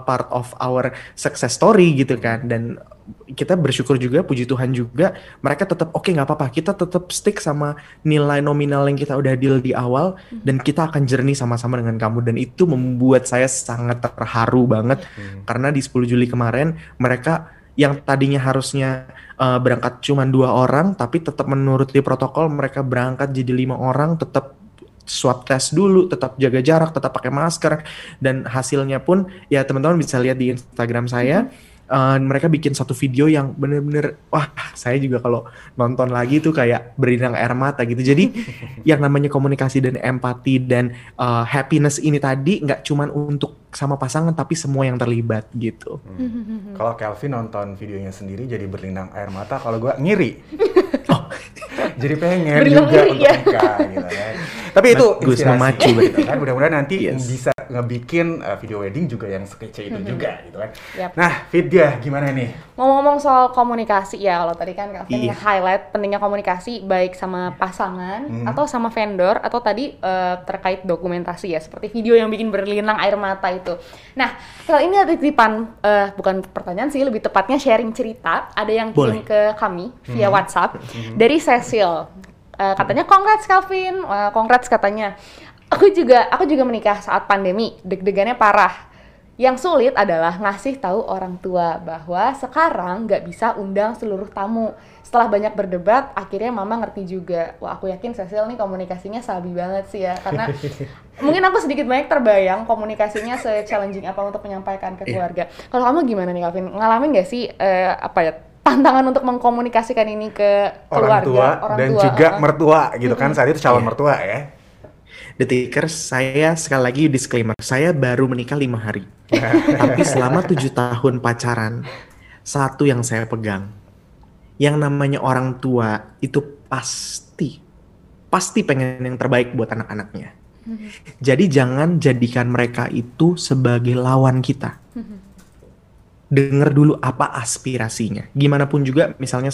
part of our success story gitu kan. Dan kita bersyukur juga, puji Tuhan juga, mereka tetap oke, nggak apa-apa, kita tetap stick sama nilai nominal yang kita udah deal di awal, dan kita akan journey sama-sama dengan kamu. Dan itu membuat saya sangat terharu banget, karena di 10 Juli kemarin mereka yang tadinya harusnya berangkat cuma 2 orang, tapi tetap menuruti protokol, mereka berangkat jadi 5 orang, tetap swab test dulu, tetap jaga jarak, tetap pakai masker, dan hasilnya pun ya teman-teman bisa lihat di Instagram saya. Mereka bikin satu video yang bener-bener, wah saya juga kalau nonton lagi tuh kayak berinang air mata gitu. Jadi yang namanya komunikasi dan empati dan happiness ini tadi nggak cuman untuk sama pasangan, tapi semua yang terlibat gitu. Kalau Kelvin nonton videonya sendiri jadi berlinang air mata, kalau gue ngiri. Jadi pengen Berlinang juga ngiri, untuk ya. nikah gitu kan. Tapi itu Bagus, inspirasi memacu gitu kan. Mudah-mudahan nanti Yes. bisa ngebikin video wedding juga yang sekece itu juga gitu kan. Yap. Nah, Vidya gimana nih? Ngomong-ngomong soal komunikasi ya, kalau tadi kan Kelvin Iya. nge-highlight pentingnya komunikasi baik sama pasangan atau sama vendor, atau tadi terkait dokumentasi ya, seperti video yang bikin berlinang air mata itu. Nah, kalau ini ada titipan, bukan pertanyaan sih, lebih tepatnya sharing cerita, ada yang kirim Boleh. ke kami via WhatsApp dari Cecil. Katanya congrats Calvin, congrats katanya. Aku juga menikah saat pandemi, deg-degannya parah. Yang sulit adalah ngasih tahu orang tua bahwa sekarang nggak bisa undang seluruh tamu. Setelah banyak berdebat, akhirnya mama ngerti juga. Wah, aku yakin Cecil nih komunikasinya sabi banget sih ya, karena mungkin aku sedikit banyak terbayang komunikasinya se-challenging apa untuk menyampaikan ke keluarga. Kalau kamu gimana nih Calvin? Ngalamin nggak sih tantangan untuk mengkomunikasikan ini ke keluarga, orang tua dan juga mertua gitu kan, saat itu calon Iya. mertua ya. Detikers, saya sekali lagi disclaimer, saya baru menikah 5 hari. Tapi selama 7 tahun pacaran, satu yang saya pegang, yang namanya orang tua itu pasti pengen yang terbaik buat anak-anaknya. Jadi jangan jadikan mereka itu sebagai lawan kita. Dengar dulu apa aspirasinya. Gimana pun juga, misalnya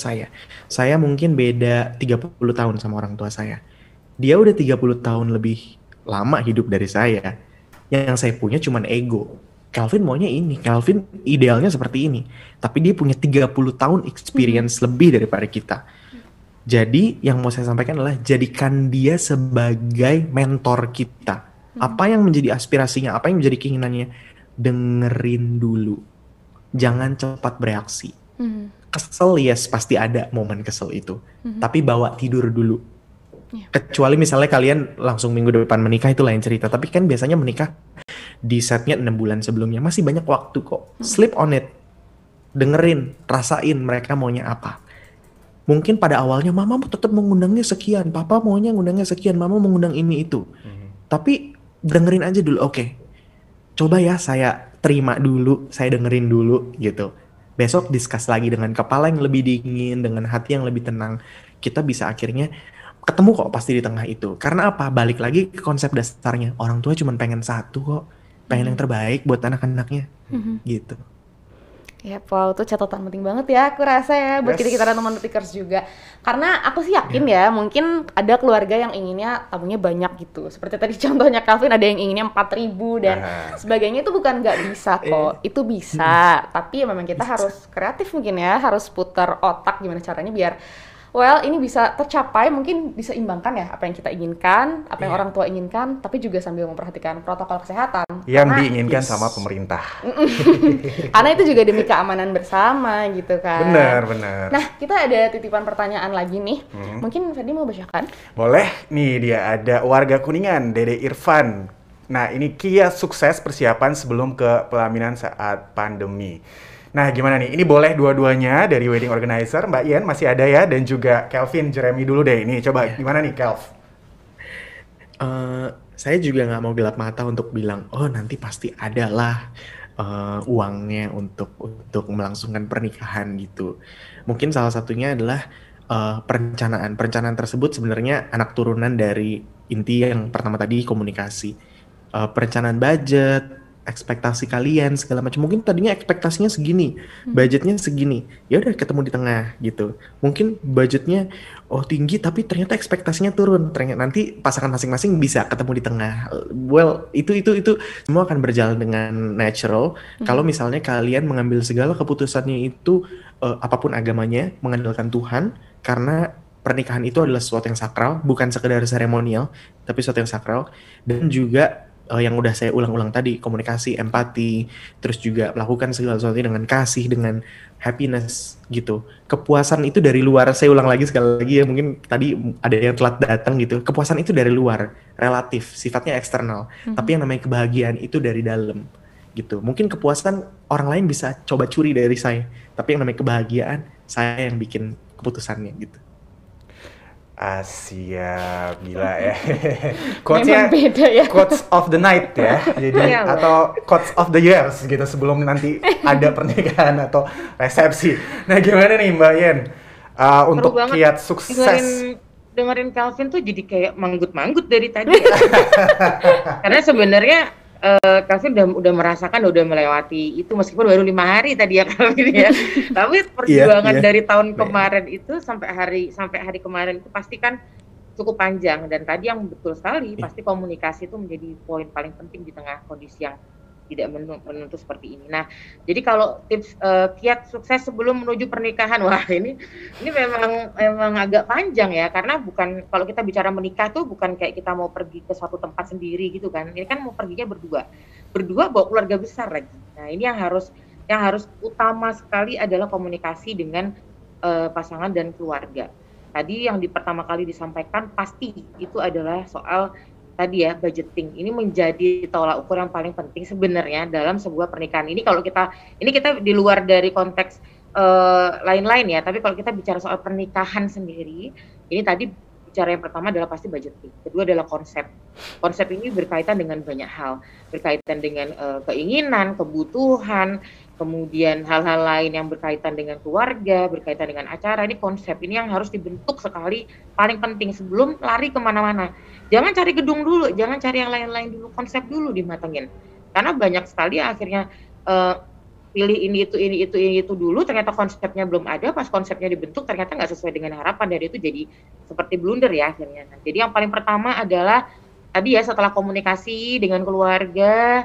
saya mungkin beda 30 tahun sama orang tua saya. Dia udah 30 tahun lebih lama hidup dari saya. Yang saya punya cuman ego. Calvin maunya ini, Calvin idealnya seperti ini. Tapi dia punya 30 tahun experience lebih daripada kita. Jadi yang mau saya sampaikan adalah jadikan dia sebagai mentor kita. Apa yang menjadi aspirasinya, apa yang menjadi keinginannya, dengerin dulu. Jangan cepat bereaksi. Kesel, yes, pasti ada momen kesel itu. Tapi bawa tidur dulu. Kecuali misalnya kalian langsung minggu depan menikah, itu lain cerita. Tapi kan biasanya menikah di setnya 6 bulan sebelumnya. Masih banyak waktu kok. Sleep on it. Dengerin, rasain mereka maunya apa. Mungkin pada awalnya mama tetap mengundangnya sekian, papa maunya ngundangnya sekian, mama mengundang ini itu. Tapi dengerin aja dulu, oke. Coba ya saya terima dulu, saya dengerin dulu gitu. Besok discuss lagi dengan kepala yang lebih dingin, dengan hati yang lebih tenang. Kita bisa akhirnya ketemu kok pasti di tengah itu. Karena apa? Balik lagi ke konsep dasarnya. Orang tua cuma pengen satu kok. Pengen yang terbaik buat anak-anaknya. Gitu. Ya, wow, itu catatan penting banget ya, aku rasa ya, buat kita teman detikers juga. Karena aku sih yakin ya, mungkin ada keluarga yang inginnya tamunya banyak gitu. Seperti tadi contohnya Calvin, ada yang inginnya 4.000 dan sebagainya, itu bukan nggak bisa kok. Itu bisa, tapi ya memang kita harus kreatif mungkin ya, harus putar otak gimana caranya biar ini bisa tercapai, mungkin bisa imbangkan ya apa yang kita inginkan, apa yang orang tua inginkan, tapi juga sambil memperhatikan protokol kesehatan. Yang diinginkan sama pemerintah. Karena itu juga demi keamanan bersama gitu kan. Benar. Nah, kita ada titipan pertanyaan lagi nih. Mungkin Ferdi mau bacakan? Boleh, nih dia ada warga Kuningan, Dede Irfan. Nah, ini kiat sukses persiapan sebelum ke pelaminan saat pandemi. Nah, gimana nih? Ini boleh dua-duanya dari wedding organizer. Mbak Yen masih ada ya, dan juga Kelvin, Jeremy dulu deh. Ini coba gimana nih, Kelv? Saya juga nggak mau gelap mata untuk bilang, oh nanti pasti ada lah uangnya untuk melangsungkan pernikahan gitu. Mungkin salah satunya adalah perencanaan. Perencanaan tersebut sebenarnya anak turunan dari inti yang pertama tadi, komunikasi. Perencanaan budget, ekspektasi kalian segala macam. Mungkin tadinya ekspektasinya segini, budgetnya segini, ya udah ketemu di tengah gitu. Mungkin budgetnya tinggi tapi ternyata ekspektasinya turun, ternyata nanti pasangan masing-masing bisa ketemu di tengah. Well, itu semua akan berjalan dengan natural kalau misalnya kalian mengambil segala keputusannya itu apapun agamanya, mengandalkan Tuhan, karena pernikahan itu adalah sesuatu yang sakral, bukan sekedar seremonial, tapi sesuatu yang sakral. Dan juga yang udah saya ulang-ulang tadi, komunikasi, empati, terus juga melakukan segala sesuatu dengan kasih, dengan happiness gitu. Kepuasan itu dari luar, saya ulang lagi sekali lagi ya, mungkin tadi ada yang telat datang gitu. Kepuasan itu dari luar, relatif, sifatnya eksternal. Tapi yang namanya kebahagiaan itu dari dalam gitu. Mungkin kepuasan orang lain bisa coba curi dari saya, tapi yang namanya kebahagiaan, saya yang bikin keputusannya gitu. Asia, gila ya. Quotes-nya beda ya. quotes of the night ya. Jadi atau quotes of the years gitu sebelum nanti ada pernikahan atau resepsi. Nah, gimana nih Mbak Yen? Untuk kiat sukses. Dengerin Calvin tuh jadi kayak manggut-manggut dari tadi. Ya. Karena sebenarnya Calvin udah merasakan, udah melewati itu meskipun baru 5 hari tadi ya Calvin ya. Tapi perjuangan dari tahun kemarin itu sampai hari kemarin itu pasti kan cukup panjang, dan tadi yang betul sekali pasti komunikasi itu menjadi poin paling penting di tengah kondisi yang tidak menentu seperti ini. Nah, jadi kalau tips kiat sukses sebelum menuju pernikahan, wah ini memang agak panjang ya, karena bukan, kalau kita bicara menikah tuh bukan kayak kita mau pergi ke suatu tempat sendiri gitu kan. Ini kan mau perginya berdua bawa keluarga besar lagi. Nah, ini yang harus utama sekali adalah komunikasi dengan pasangan dan keluarga. Tadi yang pertama kali disampaikan pasti itu adalah soal tadi ya, budgeting. Ini menjadi tolak ukur yang paling penting sebenarnya dalam sebuah pernikahan. Ini kita di luar dari konteks lain-lain ya, tapi kalau kita bicara soal pernikahan sendiri, ini tadi bicara yang pertama adalah pasti budgeting. Kedua adalah konsep. Konsep ini berkaitan dengan banyak hal, berkaitan dengan keinginan, kebutuhan, kemudian hal-hal lain yang berkaitan dengan keluarga, berkaitan dengan acara. Ini konsep ini yang harus dibentuk sekali, paling penting sebelum lari kemana-mana. Jangan cari gedung dulu, jangan cari yang lain-lain dulu, konsep dulu dimatengin. Karena banyak sekali akhirnya pilih ini itu dulu, ternyata konsepnya belum ada, pas konsepnya dibentuk ternyata nggak sesuai dengan harapan, dan itu jadi seperti blunder ya akhirnya. Nah, jadi yang paling pertama adalah tadi ya, setelah komunikasi dengan keluarga,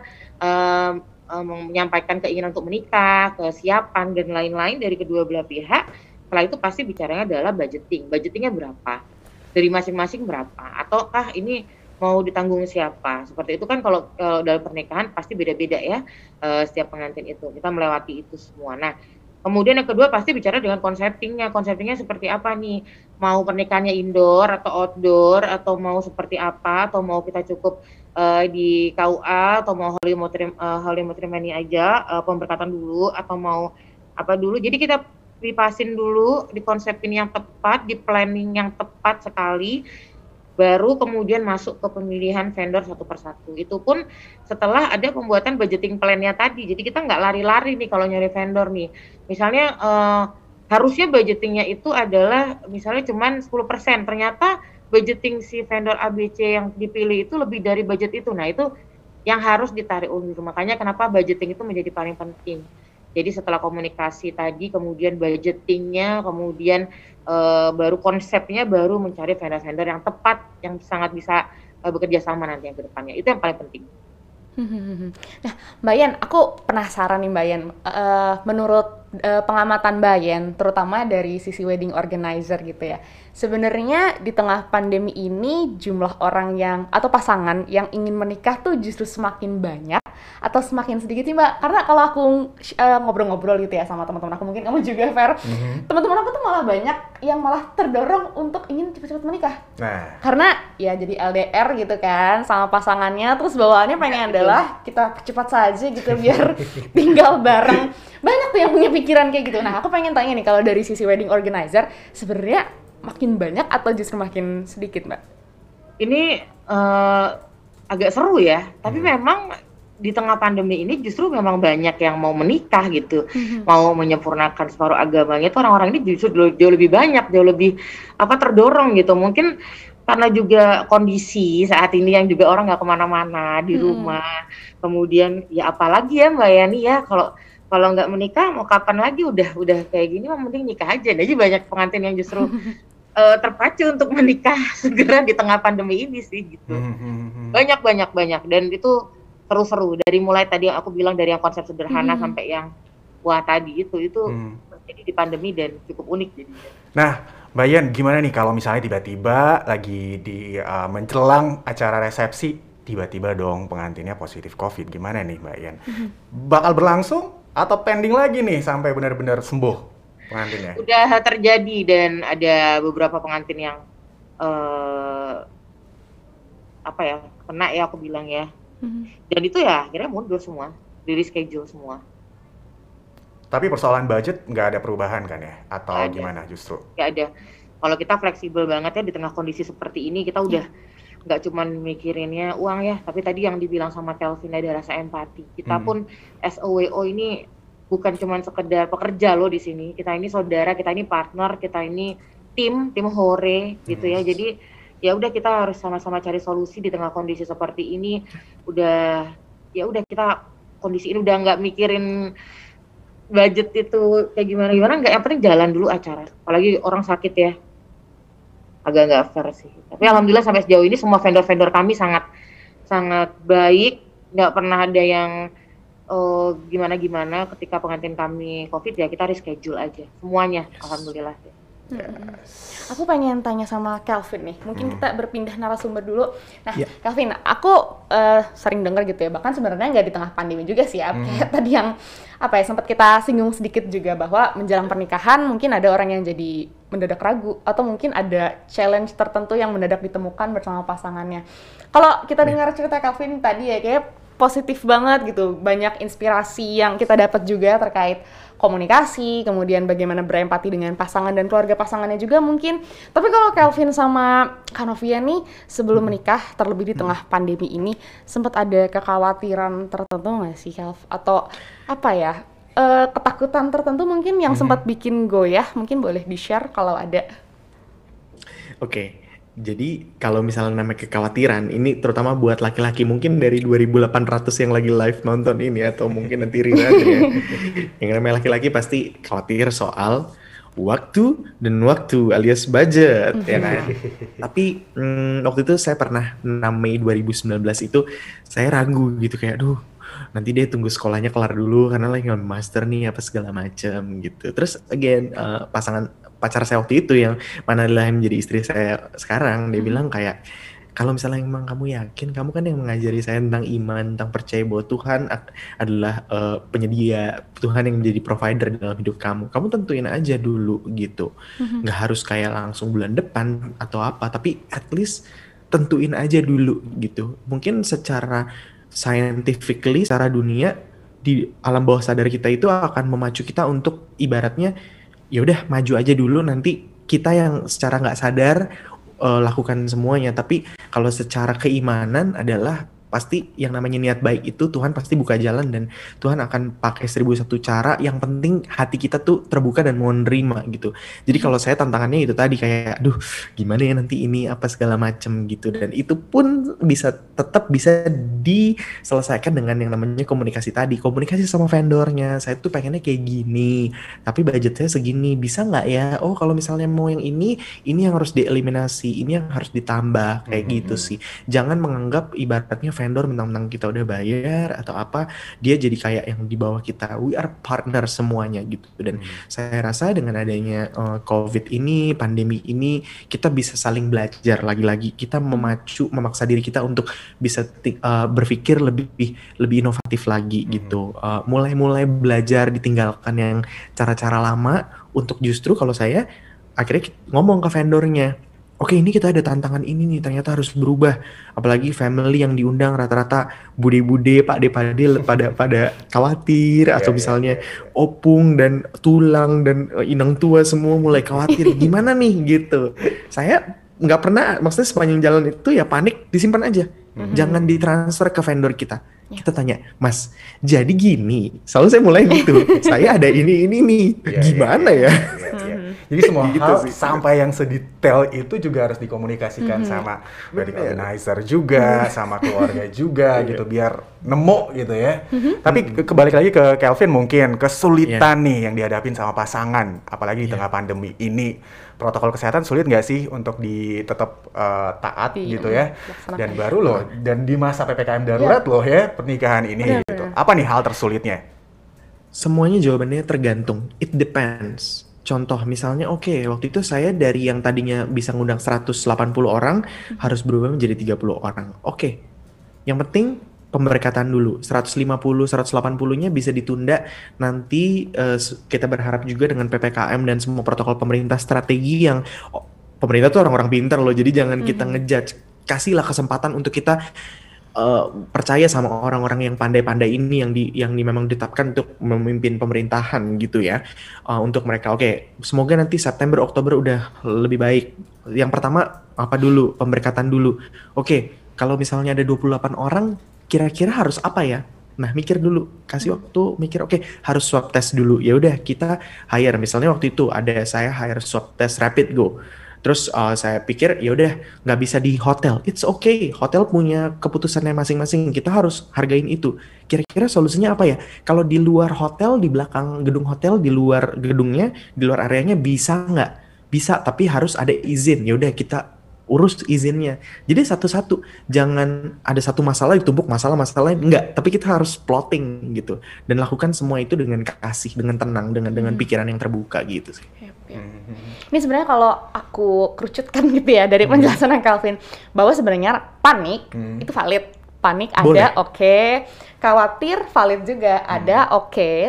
menyampaikan keinginan untuk menikah, kesiapan dan lain-lain dari kedua belah pihak. Setelah itu pasti bicaranya adalah budgeting. Budgetingnya berapa? Dari masing-masing berapa? Ataukah ini mau ditanggung siapa? Seperti itu kan kalau dalam pernikahan pasti beda-beda ya, setiap pengantin itu. Kita melewati itu semua. Nah, kemudian yang kedua pasti bicara dengan konseptingnya. Konseptingnya seperti apa nih? Mau pernikahannya indoor atau outdoor, atau mau seperti apa? Atau mau kita cukup di KUA, atau mau holy matrimony aja, pemberkatan dulu, atau mau apa dulu? Jadi kita dipasin dulu, dikonsepin yang tepat, di planning yang tepat sekali, baru kemudian masuk ke pemilihan vendor satu persatu. Itu pun setelah ada pembuatan budgeting plan-nya tadi. Jadi kita nggak lari-lari nih kalau nyari vendor nih. Misalnya harusnya budgetingnya itu adalah misalnya cuma 10%, ternyata budgeting si vendor ABC yang dipilih itu lebih dari budget itu. Nah, itu yang harus ditarik ulur. Makanya kenapa budgeting itu menjadi paling penting. Jadi setelah komunikasi tadi, kemudian budgetingnya, kemudian baru konsepnya, baru mencari vendor-vendor yang tepat, yang sangat bisa bekerja sama nanti yang ke depannya. Itu yang paling penting. Nah, Mbak Yen, aku penasaran nih Mbak Yen, menurut pengamatan Mbak Yen, terutama dari sisi wedding organizer gitu ya, sebenarnya di tengah pandemi ini jumlah orang yang, atau pasangan yang ingin menikah tuh justru semakin banyak atau semakin sedikit sih Mbak? Karena kalau aku ngobrol-ngobrol gitu ya sama teman-teman aku, mungkin kamu juga Fer, teman-teman aku tuh malah banyak yang malah terdorong untuk ingin cepat-cepat menikah. Nah, Karena ya jadi LDR gitu kan sama pasangannya, terus bawaannya pengen adalah kita cepat saja gitu biar tinggal bareng. Banyak tuh yang punya pikiran kayak gitu. Nah, aku pengen tanya nih, kalau dari sisi wedding organizer sebenarnya makin banyak atau justru makin sedikit, Mbak? Ini agak seru ya, tapi memang di tengah pandemi ini justru memang banyak yang mau menikah gitu, mau menyempurnakan separuh agamanya. Itu orang-orang ini justru jauh lebih banyak, jauh lebih terdorong gitu. Mungkin karena juga kondisi saat ini yang juga orang nggak kemana-mana di rumah. Kemudian ya apalagi ya Mbak Yani ya, kalau nggak menikah mau kapan lagi, udah kayak gini mah mending nikah aja. Jadi banyak pengantin yang justru terpacu untuk menikah segera di tengah pandemi ini sih gitu. Banyak dan itu seru-seru, dari mulai tadi yang aku bilang, dari yang konsep sederhana sampai yang wah tadi itu terjadi di pandemi dan cukup unik jadinya. nah Mbak Yen, gimana nih kalau misalnya tiba-tiba lagi di menjelang acara resepsi, tiba-tiba dong pengantinnya positif COVID, gimana nih Mbak Yen? Bakal berlangsung atau pending lagi nih sampai benar-benar sembuh pengantinnya? Udah terjadi dan ada beberapa pengantin yang kena ya, aku bilang ya. Dan itu ya akhirnya mundur semua, di reschedule semua. Tapi persoalan budget nggak ada perubahan kan ya? Atau Nggak ada. gimana justru? Nggak ada. Kalau kita fleksibel banget ya di tengah kondisi seperti ini, kita udah nggak cuman mikirinnya uang ya, tapi tadi yang dibilang sama Kelvin, ada rasa empati. Kita pun SOWO ini bukan cuman sekedar pekerja loh di sini. Kita ini saudara, kita ini partner, kita ini tim hore gitu ya. Jadi ya udah, kita harus sama-sama cari solusi di tengah kondisi seperti ini. Kita kondisi ini udah nggak mikirin budget itu kayak gimana, nggak, yang penting jalan dulu acara. Apalagi orang sakit ya, agak nggak fair sih. Tapi alhamdulillah sampai sejauh ini semua vendor-vendor kami sangat baik, nggak pernah ada yang gimana-gimana. Ketika pengantin kami COVID ya kita reschedule aja semuanya, alhamdulillah. Aku pengen tanya sama Kelvin nih, mungkin kita berpindah narasumber dulu. Nah, Kelvin, aku sering dengar gitu ya, bahkan sebenarnya nggak di tengah pandemi juga sih ya, kayak tadi yang sempat kita singgung sedikit juga, bahwa menjelang pernikahan mungkin ada orang yang jadi mendadak ragu, atau mungkin ada challenge tertentu yang mendadak ditemukan bersama pasangannya. Kalau kita dengar cerita Kelvin tadi ya, kayak positif banget gitu, banyak inspirasi yang kita dapat juga terkait komunikasi, kemudian bagaimana berempati dengan pasangan dan keluarga pasangannya juga mungkin. Tapi kalau Kelvin sama Kanovia nih sebelum menikah, terlebih di tengah pandemi ini, sempat ada kekhawatiran tertentu nggak sih, Kelv? Atau ketakutan tertentu mungkin yang sempat bikin goyah? Mungkin boleh di-share kalau ada. Oke. Jadi kalau misalnya namanya kekhawatiran, ini terutama buat laki-laki mungkin dari 2.800 yang lagi live nonton ini, atau mungkin nanti Rina ya. Yang namanya laki-laki pasti khawatir soal waktu alias budget, ya kan? Tapi waktu itu saya pernah 6 Mei 2019 itu saya ragu gitu, kayak nanti dia tunggu sekolahnya kelar dulu karena lagi ngambil master nih apa segala macam gitu. Terus again pacar saya waktu itu yang mana adalah yang menjadi istri saya sekarang, dia bilang kayak, kalau misalnya emang kamu yakin, kamu kan yang mengajari saya tentang iman, tentang percaya bahwa Tuhan adalah penyedia, Tuhan yang menjadi provider dalam hidup kamu tentuin aja dulu gitu. Nggak harus kayak langsung bulan depan atau apa, tapi at least tentuin aja dulu gitu. Mungkin secara scientifically, secara dunia, di alam bawah sadar kita itu akan memacu kita untuk ibaratnya ya udah maju aja dulu, nanti kita yang secara nggak sadar lakukan semuanya. Tapi kalau secara keimanan adalah pasti yang namanya niat baik itu Tuhan pasti buka jalan dan Tuhan akan pakai 1001 cara. Yang penting hati kita tuh terbuka dan mau nerima gitu. Jadi kalau saya tantangannya itu tadi kayak, aduh gimana ya nanti ini apa segala macem gitu. Dan itu pun tetap bisa diselesaikan dengan yang namanya komunikasi tadi. Komunikasi sama vendornya, saya tuh pengennya kayak gini, tapi budgetnya segini, bisa nggak ya? Oh kalau misalnya mau yang ini yang harus dieliminasi, ini yang harus ditambah, kayak gitu sih. Jangan menganggap ibaratnya vendor mentang-mentang kita udah bayar atau apa, dia jadi kayak yang di bawah kita. We are partner semuanya gitu. Dan saya rasa dengan adanya COVID ini, pandemi ini, kita bisa saling belajar lagi-lagi. Kita memaksa diri kita untuk bisa berpikir lebih inovatif lagi gitu. Mulai belajar ditinggalkan yang cara-cara lama untuk justru kalau saya akhirnya ngomong ke vendornya, oke ini kita ada tantangan ini nih, ternyata harus berubah. Apalagi family yang diundang rata-rata bude-bude, pakde-pakde pada khawatir, atau misalnya opung dan tulang dan inang tua semua mulai khawatir. Gimana nih gitu. Saya nggak pernah, maksudnya sepanjang jalan itu ya panik, disimpan aja. Jangan ditransfer ke vendor kita. Kita tanya, Mas, jadi gini, selalu saya mulai gitu. Saya ada ini nih, gimana ya? Jadi semua gitu hal sih. sampai yang sedetail itu juga harus dikomunikasikan sama wedding organizer juga, sama keluarga juga gitu, biar nemu gitu ya. Tapi kebalik lagi ke Kelvin, mungkin kesulitan nih yang dihadapin sama pasangan, apalagi di tengah pandemi ini. Protokol kesehatan sulit nggak sih untuk tetap taat gitu ya? Dan baru loh, dan di masa PPKM darurat loh ya pernikahan ini gitu. Apa nih hal tersulitnya? Semuanya jawabannya tergantung. It depends. Contoh misalnya waktu itu saya dari yang tadinya bisa ngundang 180 orang harus berubah menjadi 30 orang. Yang penting pemberkatan dulu. 150-180-nya bisa ditunda nanti. Kita berharap juga dengan PPKM dan semua protokol pemerintah, strategi yang pemerintah tuh orang-orang pintar loh. Jadi jangan kita ngejudge. Kasihlah kesempatan untuk kita percaya sama orang-orang yang pandai-pandai ini yang memang ditetapkan untuk memimpin pemerintahan gitu ya. Untuk mereka semoga nanti September Oktober udah lebih baik. Yang pertama apa dulu? Pemberkatan dulu. Kalau misalnya ada 28 orang kira-kira harus apa ya? Nah, mikir dulu, kasih waktu mikir. Harus swab test dulu. Ya udah kita hire, misalnya waktu itu saya hire swab test rapid go. Terus saya pikir ya udah nggak bisa di hotel. It's okay, hotel punya keputusannya masing-masing. Kita harus hargain itu. Kira-kira solusinya apa ya? Kalau di luar hotel, di belakang gedung hotel, di luar gedungnya, di luar areanya bisa nggak? Bisa, tapi harus ada izin. Ya udah kita urus izinnya. Jadi satu-satu, jangan ada satu masalah ditumpuk masalah lain, enggak. Tapi kita harus plotting gitu dan lakukan semua itu dengan kasih, dengan tenang, dengan pikiran yang terbuka gitu sih. Ini sebenarnya kalau aku kerucutkan gitu ya dari penjelasan Calvin, bahwa sebenarnya panik itu valid, panik ada, khawatir valid juga ada,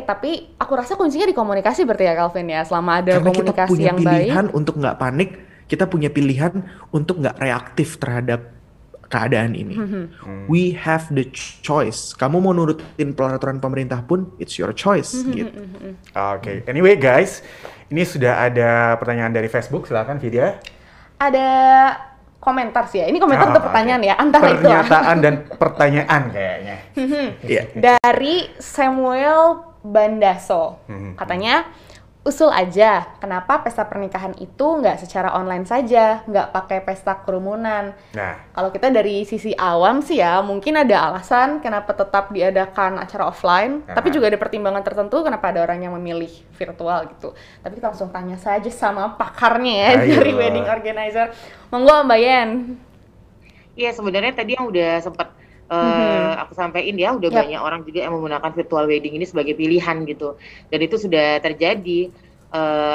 tapi aku rasa kuncinya di komunikasi berarti ya Calvin ya, selama ada karena komunikasi kita punya yang baik. pilihan untuk nggak panik, kita punya pilihan untuk nggak reaktif terhadap keadaan ini. We have the choice. Kamu mau nurutin peraturan pemerintah pun, it's your choice. Gitu. Anyway guys, ini sudah ada pertanyaan dari Facebook, silakan Vidya. Ada komentar sih ya, ini komentar atau pertanyaan ya, antara itu. Pernyataan dan pertanyaan kayaknya. Dari Samuel Bandaso, katanya, usul aja, kenapa pesta pernikahan itu nggak secara online saja, nggak pakai pesta kerumunan. Nah, kalau kita dari sisi awam sih ya, mungkin ada alasan kenapa tetap diadakan acara offline, tapi juga ada pertimbangan tertentu kenapa ada orang yang memilih virtual gitu. Tapi kita langsung tanya saja sama pakarnya ya, dari wedding organizer. Monggo Mbak Yen. Iya, sebenarnya tadi yang udah sempat aku sampaikan ya, udah banyak orang juga yang menggunakan virtual wedding ini sebagai pilihan gitu, dan itu sudah terjadi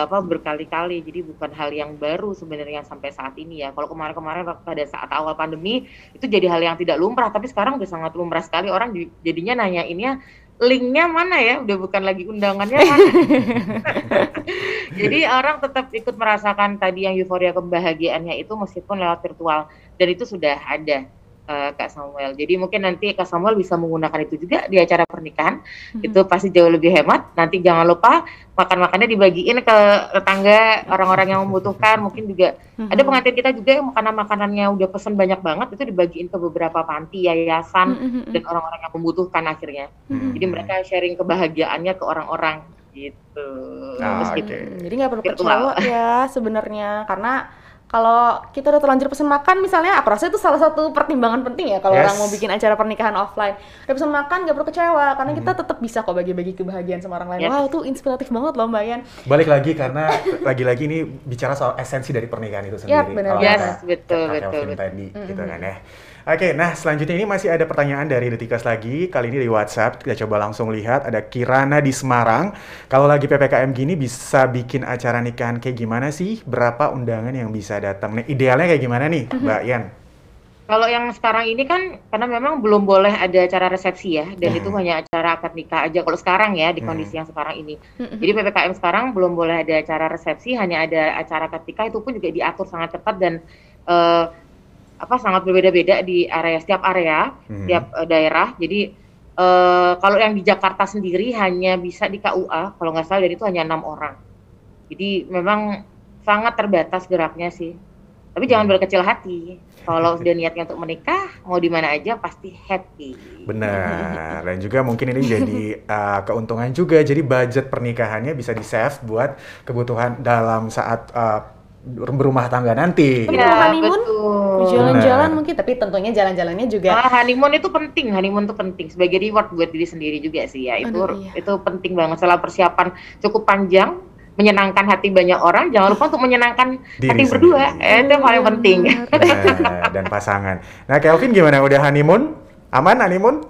berkali-kali, jadi bukan hal yang baru sebenarnya sampai saat ini ya. Kalau kemarin-kemarin pada saat awal pandemi itu jadi hal yang tidak lumrah, tapi sekarang udah sangat lumrah sekali. Orang jadinya nanyainnya linknya mana ya, udah bukan lagi undangannya mana. Jadi orang tetap ikut merasakan tadi yang euforia kebahagiaannya itu meskipun lewat virtual, dan itu sudah ada. Kak Samuel. Jadi mungkin nanti Kak Samuel bisa menggunakan itu juga di acara pernikahan. Itu pasti jauh lebih hemat. Nanti jangan lupa makan-makannya dibagiin ke tetangga, orang-orang yang membutuhkan. Mungkin juga ada pengantin kita juga yang makanannya udah pesen banyak banget, itu dibagiin ke beberapa panti, yayasan, dan orang-orang yang membutuhkan akhirnya. Jadi mereka sharing kebahagiaannya ke orang-orang gitu. Jadi nggak perlu kecewa ya sebenarnya, karena kalau kita udah terlanjur pesen makan misalnya, aku rasa itu salah satu pertimbangan penting ya kalau orang mau bikin acara pernikahan offline. Udah pesen makan nggak perlu kecewa, karena kita tetap bisa kok bagi-bagi kebahagiaan sama orang lain. Wow, tuh inspiratif banget loh Mbak Yan. Balik lagi karena lagi-lagi ini bicara soal esensi dari pernikahan itu sendiri. Benar. Betul. Tadi, gitu kan ya. Oke, nah selanjutnya ini masih ada pertanyaan dari Detikas lagi, kali ini dari WhatsApp. Kita coba langsung lihat, ada Kirana di Semarang. Kalau lagi PPKM gini bisa bikin acara nikahan kayak gimana sih? Berapa undangan yang bisa datang? Nih, idealnya kayak gimana nih, Mbak Yan? Kalau yang sekarang ini kan, karena memang belum boleh ada acara resepsi ya, dan itu hanya acara akad nikah aja. Kalau sekarang ya, di kondisi yang sekarang ini. Jadi PPKM sekarang belum boleh ada acara resepsi, hanya ada acara akad nikah, itu pun juga diatur sangat ketat dan sangat berbeda-beda di setiap area, setiap daerah. Jadi kalau yang di Jakarta sendiri hanya bisa di KUA, kalau nggak salah, dan itu hanya 6 orang. Jadi memang sangat terbatas geraknya sih. Tapi jangan berkecil hati. Kalau sudah niatnya untuk menikah, mau di mana aja pasti happy. Benar. Dan juga mungkin ini jadi keuntungan juga. Jadi budget pernikahannya bisa di-save buat kebutuhan dalam saat berumah tangga nanti. Ya, honeymoon, jalan-jalan mungkin, tapi tentunya jalan-jalannya juga. Honeymoon itu penting sebagai reward buat diri sendiri juga sih ya. Itu penting banget. Setelah persiapan cukup panjang, menyenangkan hati banyak orang, jangan lupa untuk menyenangkan hati berdua. Itu yang paling penting. Dan pasangan. Nah, Kelvin gimana? Udah honeymoon? Aman honeymoon?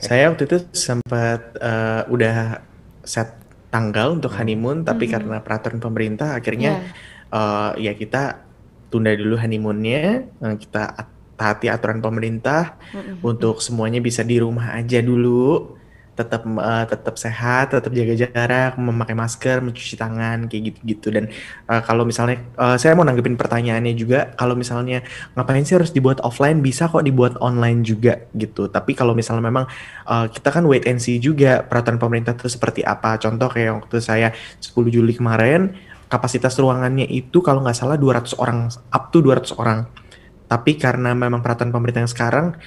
Saya waktu itu sempat udah set tanggal untuk honeymoon, tapi karena peraturan pemerintah akhirnya ya kita tunda dulu honeymoonnya, kita taati aturan pemerintah untuk semuanya bisa di rumah aja dulu, tetap sehat, tetap jaga jarak, memakai masker, mencuci tangan, kayak gitu-gitu. Dan kalau misalnya saya mau nanggepin pertanyaannya juga, kalau misalnya ngapain sih harus dibuat offline, bisa kok dibuat online juga gitu. Tapi kalau misalnya memang kita kan wait and see juga peraturan pemerintah itu seperti apa. Contoh kayak waktu saya 10 Juli kemarin, kapasitas ruangannya itu kalau nggak salah 200 orang, up to 200 orang. Tapi karena memang peraturan pemerintah yang sekarang,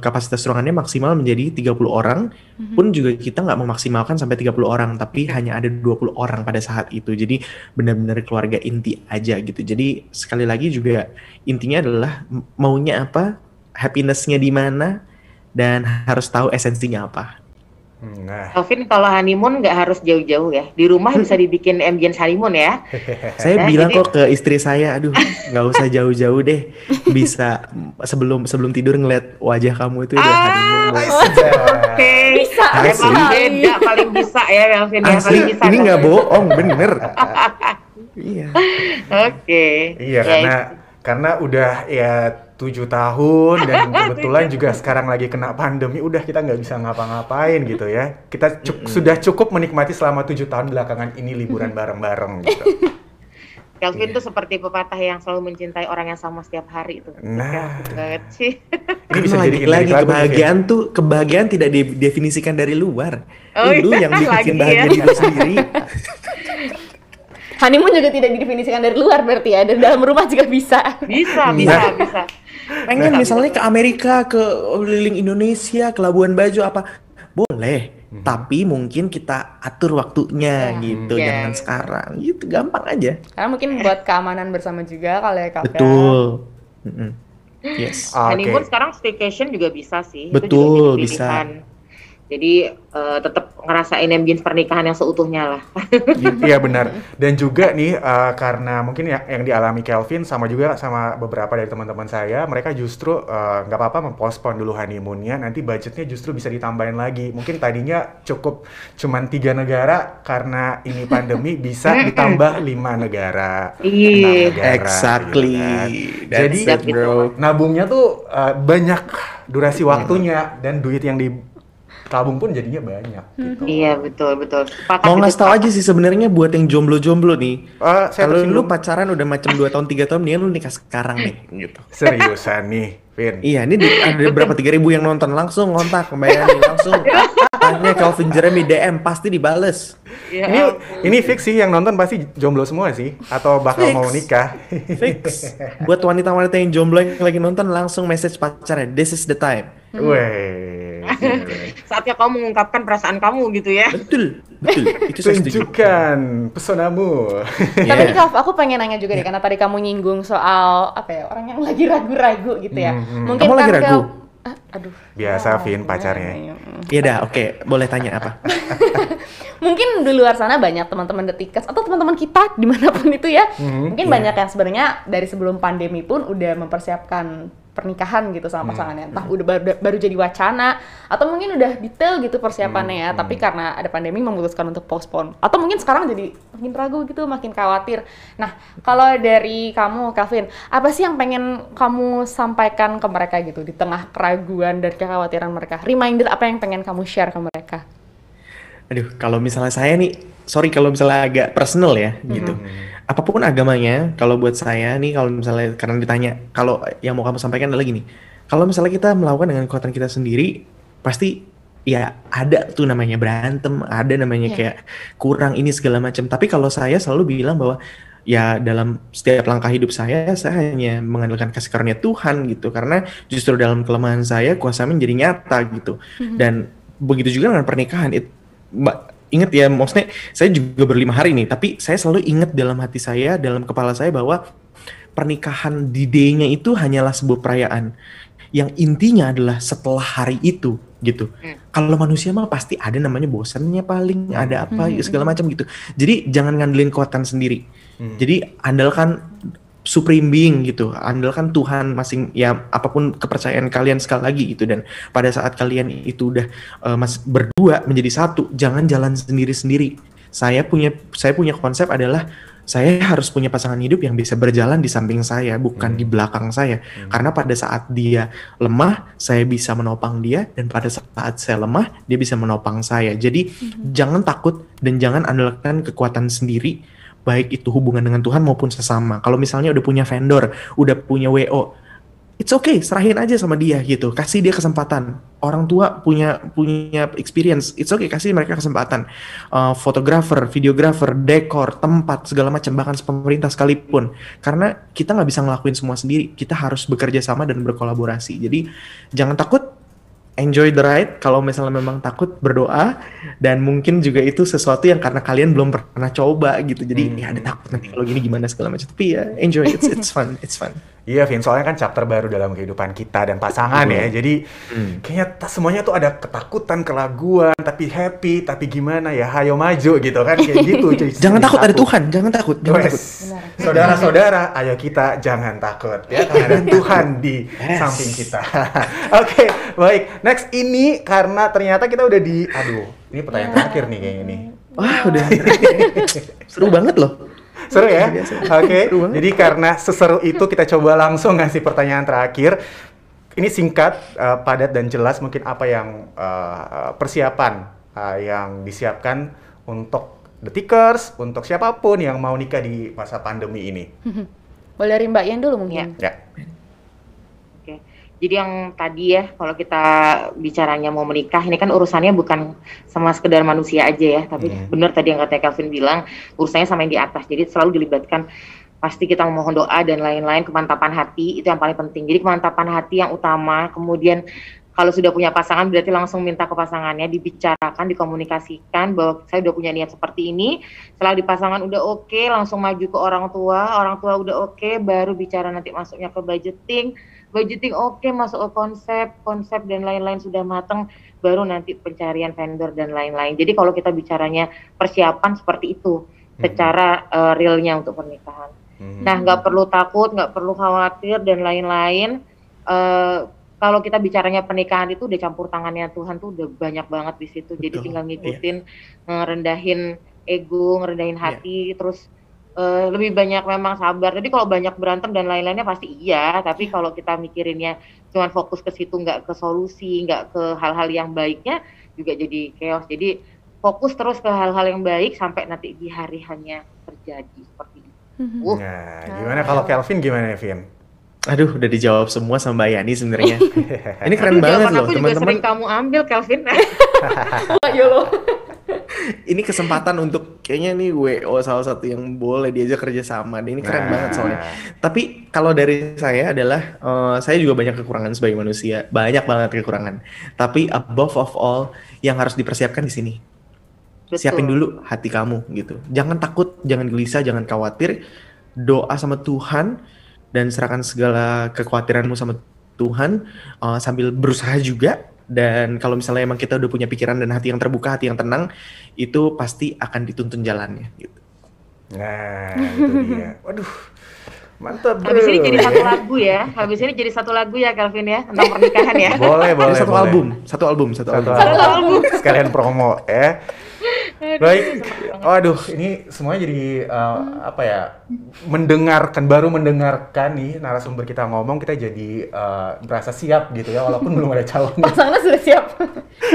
kapasitas ruangannya maksimal menjadi 30 orang, pun juga kita nggak memaksimalkan sampai 30 orang, tapi hanya ada 20 orang pada saat itu. Jadi benar-benar keluarga inti aja gitu. Jadi sekali lagi juga intinya adalah maunya apa, happiness-nya di mana, dan harus tahu esensinya apa. Kelvin, kalau honeymoon nggak harus jauh-jauh ya. Di rumah bisa dibikin ambience honeymoon ya. Saya bilang kok ke istri saya, aduh nggak usah jauh-jauh deh. Bisa sebelum tidur ngeliat wajah kamu itu udah honeymoon. Oke. Bisa. Emang beda, paling bisa ya Kelvin. Paling bisa. Ini nggak bohong, bener. Iya. Oke. Iya, karena udah ya 7 tahun dan kebetulan juga sekarang lagi kena pandemi, udah kita nggak bisa ngapa-ngapain gitu ya. Kita sudah cukup menikmati selama 7 tahun belakangan ini liburan bareng-bareng gitu. Kelvin tuh seperti pepatah yang selalu mencintai orang yang sama setiap hari itu. Nah, sih. Ini bisa jadi lagi kebahagiaan tidak didefinisikan dari luar. Lu yang bikin bahagia diri sendiri. Honeymoon juga tidak didefinisikan dari luar berarti ya, dari dalam rumah juga bisa. Bisa. Pengen misalnya ke Amerika, ke keliling Indonesia, ke Labuan Bajo apa, boleh. Tapi mungkin kita atur waktunya gitu, jangan sekarang. Gitu, gampang aja. Karena mungkin buat keamanan bersama juga kalau ya Kak. Betul. Yes. Honeymoon sekarang staycation juga bisa sih. Betul, itu juga bisa. Jadi tetap ngerasain ambience pernikahan yang seutuhnya lah. Iya benar. Dan juga nih karena mungkin yang dialami Kelvin sama juga sama beberapa dari teman-teman saya, mereka justru nggak apa-apa mempospon dulu honeymoonnya, nanti budgetnya justru bisa ditambahin lagi. Mungkin tadinya cuman 3 negara, karena ini pandemi bisa ditambah 5 negara. Iya. Exactly. Gitu kan. Jadi nabungnya tuh banyak durasi waktunya dan duit yang tabung pun jadinya banyak gitu. Iya, betul. Sepakat Mau itu, ngasih tau sepakat. aja sih sebenarnya buat yang jomblo-jomblo nih. Saya Kalau lu tersinggung. pacaran udah macam 2 tahun 3 tahun, mendingan lu nikah sekarang deh gitu. Seriusan nih, Vin. Iya, ini ada berapa 3.000 yang nonton, langsung ngontak Mbak Yani, langsung tanya Calvin Jeremy DM pasti dibales. Ya Ini ampun. ini fix sih, yang nonton pasti jomblo semua sih, atau bakal Fix. mau nikah. Fix. Buat wanita-wanita yang jomblo yang lagi nonton, langsung message pacarnya, this is the time. Weh, gitu. Saatnya kamu mengungkapkan perasaan kamu gitu ya. Betul. Itu saya setuju. Tunjukkan pesonamu. Tapi Iya. nih Kak, aku pengen nanya juga deh, karena tadi kamu nyinggung soal apa ya, orang yang lagi ragu-ragu gitu ya. Mungkin Kamu lagi kan ragu? aduh. Biasa, Ya, Vin, gimana pacarnya. ya? Iya dah, oke. Boleh tanya apa? Mungkin di luar sana banyak teman-teman Detikers atau teman-teman kita dimanapun itu ya, mungkin iya. banyak yang sebenarnya dari sebelum pandemi pun udah mempersiapkan pernikahan gitu sama pasangannya, entah udah baru jadi wacana atau mungkin udah detail gitu persiapannya ya, tapi karena ada pandemi memutuskan untuk postpone, atau mungkin sekarang jadi makin ragu gitu, makin khawatir. Nah, kalau dari kamu Calvin, apa sih yang pengen kamu sampaikan ke mereka gitu di tengah keraguan dan kekhawatiran mereka? Reminder apa yang pengen kamu share ke mereka? Aduh, kalau misalnya saya nih, sorry kalau misalnya agak personal ya, gitu. Apapun agamanya, kalau buat saya nih, kalau misalnya karena ditanya, kalau yang mau kamu sampaikan adalah gini, kalau misalnya kita melakukan dengan kekuatan kita sendiri, pasti ya ada tuh namanya berantem, ada namanya Iya. kayak kurang ini segala macam. Tapi kalau saya selalu bilang bahwa ya dalam setiap langkah hidup saya hanya mengandalkan kasih karunia Tuhan gitu, karena justru dalam kelemahan saya kuasa menjadi nyata gitu. Dan begitu juga dengan pernikahan. Ingat ya, maksudnya saya juga ber5 hari nih, tapi saya selalu ingat dalam hati saya, dalam kepala saya bahwa pernikahan di day-nya itu hanyalah sebuah perayaan. Yang intinya adalah setelah hari itu gitu. Kalau manusia mah pasti ada namanya bosannya paling, ada apa segala macam gitu. Jadi jangan ngandelin kekuatan sendiri. Jadi andalkan supreme being gitu, andalkan Tuhan masing, ya apapun kepercayaan kalian sekali lagi gitu. Dan pada saat kalian itu udah berdua menjadi satu, jangan jalan sendiri-sendiri. Saya punya konsep adalah saya harus punya pasangan hidup yang bisa berjalan di samping saya, bukan di belakang saya. Karena pada saat dia lemah, saya bisa menopang dia, dan pada saat saya lemah, dia bisa menopang saya. Jadi jangan takut dan jangan andalkan kekuatan sendiri, baik itu hubungan dengan Tuhan maupun sesama. Kalau misalnya udah punya vendor, udah punya WO, it's okay, serahin aja sama dia gitu. Kasih dia kesempatan. Orang tua punya experience, it's okay, kasih mereka kesempatan. Fotografer, videografer, dekor, tempat, segala macam, bahkan pemerintah sekalipun. Karena kita nggak bisa ngelakuin semua sendiri. Kita harus bekerja sama dan berkolaborasi. Jadi jangan takut. Enjoy the ride. Kalau misalnya memang takut, berdoa, dan mungkin juga itu sesuatu yang karena kalian belum pernah coba gitu. Jadi ya ada takut nanti kalau gini gimana segala macam. Tapi ya enjoy, it's fun. Iya, Vin, soalnya kan chapter baru dalam kehidupan kita dan pasangan ya. Jadi kayaknya semuanya tuh ada ketakutan, keraguan, tapi happy, tapi gimana ya, hayo maju gitu kan, kayak gitu. Jangan takut, ada Tuhan, jangan takut. Wes, saudara-saudara, ayo kita jangan takut ya, karena ada Tuhan di samping kita. Oke, baik. Next ini karena ternyata kita udah ini pertanyaan terakhir nih kayaknya nih. Wah, udah seru banget loh. Seru ya? Oke, Seru banget. jadi karena seseru itu kita coba langsung ngasih pertanyaan terakhir. Ini singkat, padat dan jelas. Mungkin apa yang persiapan yang disiapkan untuk Detikers, untuk siapapun yang mau nikah di masa pandemi ini. Boleh dari Mbak Yan dulu mungkin. Ya. Oke. Jadi yang tadi ya, kalau kita bicaranya mau menikah, ini kan urusannya bukan sama sekedar manusia aja ya, tapi benar tadi yang katanya Calvin bilang, urusannya sama yang di atas. Jadi selalu dilibatkan, pasti kita memohon doa dan lain-lain, kemantapan hati, itu yang paling penting. Jadi kemantapan hati yang utama, kemudian kalau sudah punya pasangan berarti langsung minta ke pasangannya, dibicarakan, dikomunikasikan bahwa saya udah punya niat seperti ini. Setelah di pasangan udah oke, langsung maju ke orang tua udah oke, baru bicara nanti masuknya ke budgeting oke, masuk ke konsep dan lain-lain sudah matang, baru nanti pencarian vendor dan lain-lain. Jadi kalau kita bicaranya persiapan seperti itu, secara realnya untuk pernikahan. Nah, nggak perlu takut, nggak perlu khawatir dan lain-lain. Kalau kita bicaranya pernikahan itu udah campur tangannya Tuhan tuh udah banyak banget di situ. Jadi tinggal ngikutin, ngerendahin ego, ngerendahin hati, terus lebih banyak memang sabar. Jadi kalau banyak berantem dan lain-lainnya pasti iya, tapi kalau kita mikirinnya cuma fokus ke situ, nggak ke solusi, nggak ke hal-hal yang baiknya, juga jadi chaos. Jadi fokus terus ke hal-hal yang baik sampai nanti di hari hanya terjadi seperti itu. Nah, gimana kalau Kelvin gimana nih, Vin? Aduh, udah dijawab semua sama Mbak Yani sebenarnya. Ini keren banget Jawaban loh, aku juga teman-teman. sering kamu ambil, Kelvin. YOLO. Ini kesempatan untuk kayaknya nih WO salah satu yang boleh diajak kerja sama. Ini keren banget soalnya. Tapi kalau dari saya adalah saya juga banyak kekurangan sebagai manusia, banyak banget kekurangan. Tapi above of all yang harus dipersiapkan di sini. Betul. Siapin dulu hati kamu gitu. Jangan takut, jangan gelisah, jangan khawatir. Doa sama Tuhan dan serahkan segala kekhawatiranmu sama Tuhan sambil berusaha juga. Dan kalau misalnya emang kita udah punya pikiran dan hati yang terbuka, hati yang tenang, itu pasti akan dituntun jalannya gitu. Nah, itu dia. Waduh, mantap bro. Habis ini jadi satu lagu ya. Habis ini jadi satu lagu ya, Kelvin ya, tentang pernikahan ya. Boleh, boleh. Satu boleh. album, satu album. Sekalian promo ya. Baik, waduh, ini semuanya jadi apa ya? Baru mendengarkan nih narasumber kita ngomong, kita jadi merasa siap gitu ya, walaupun belum ada calonnya. Pasangannya sudah siap.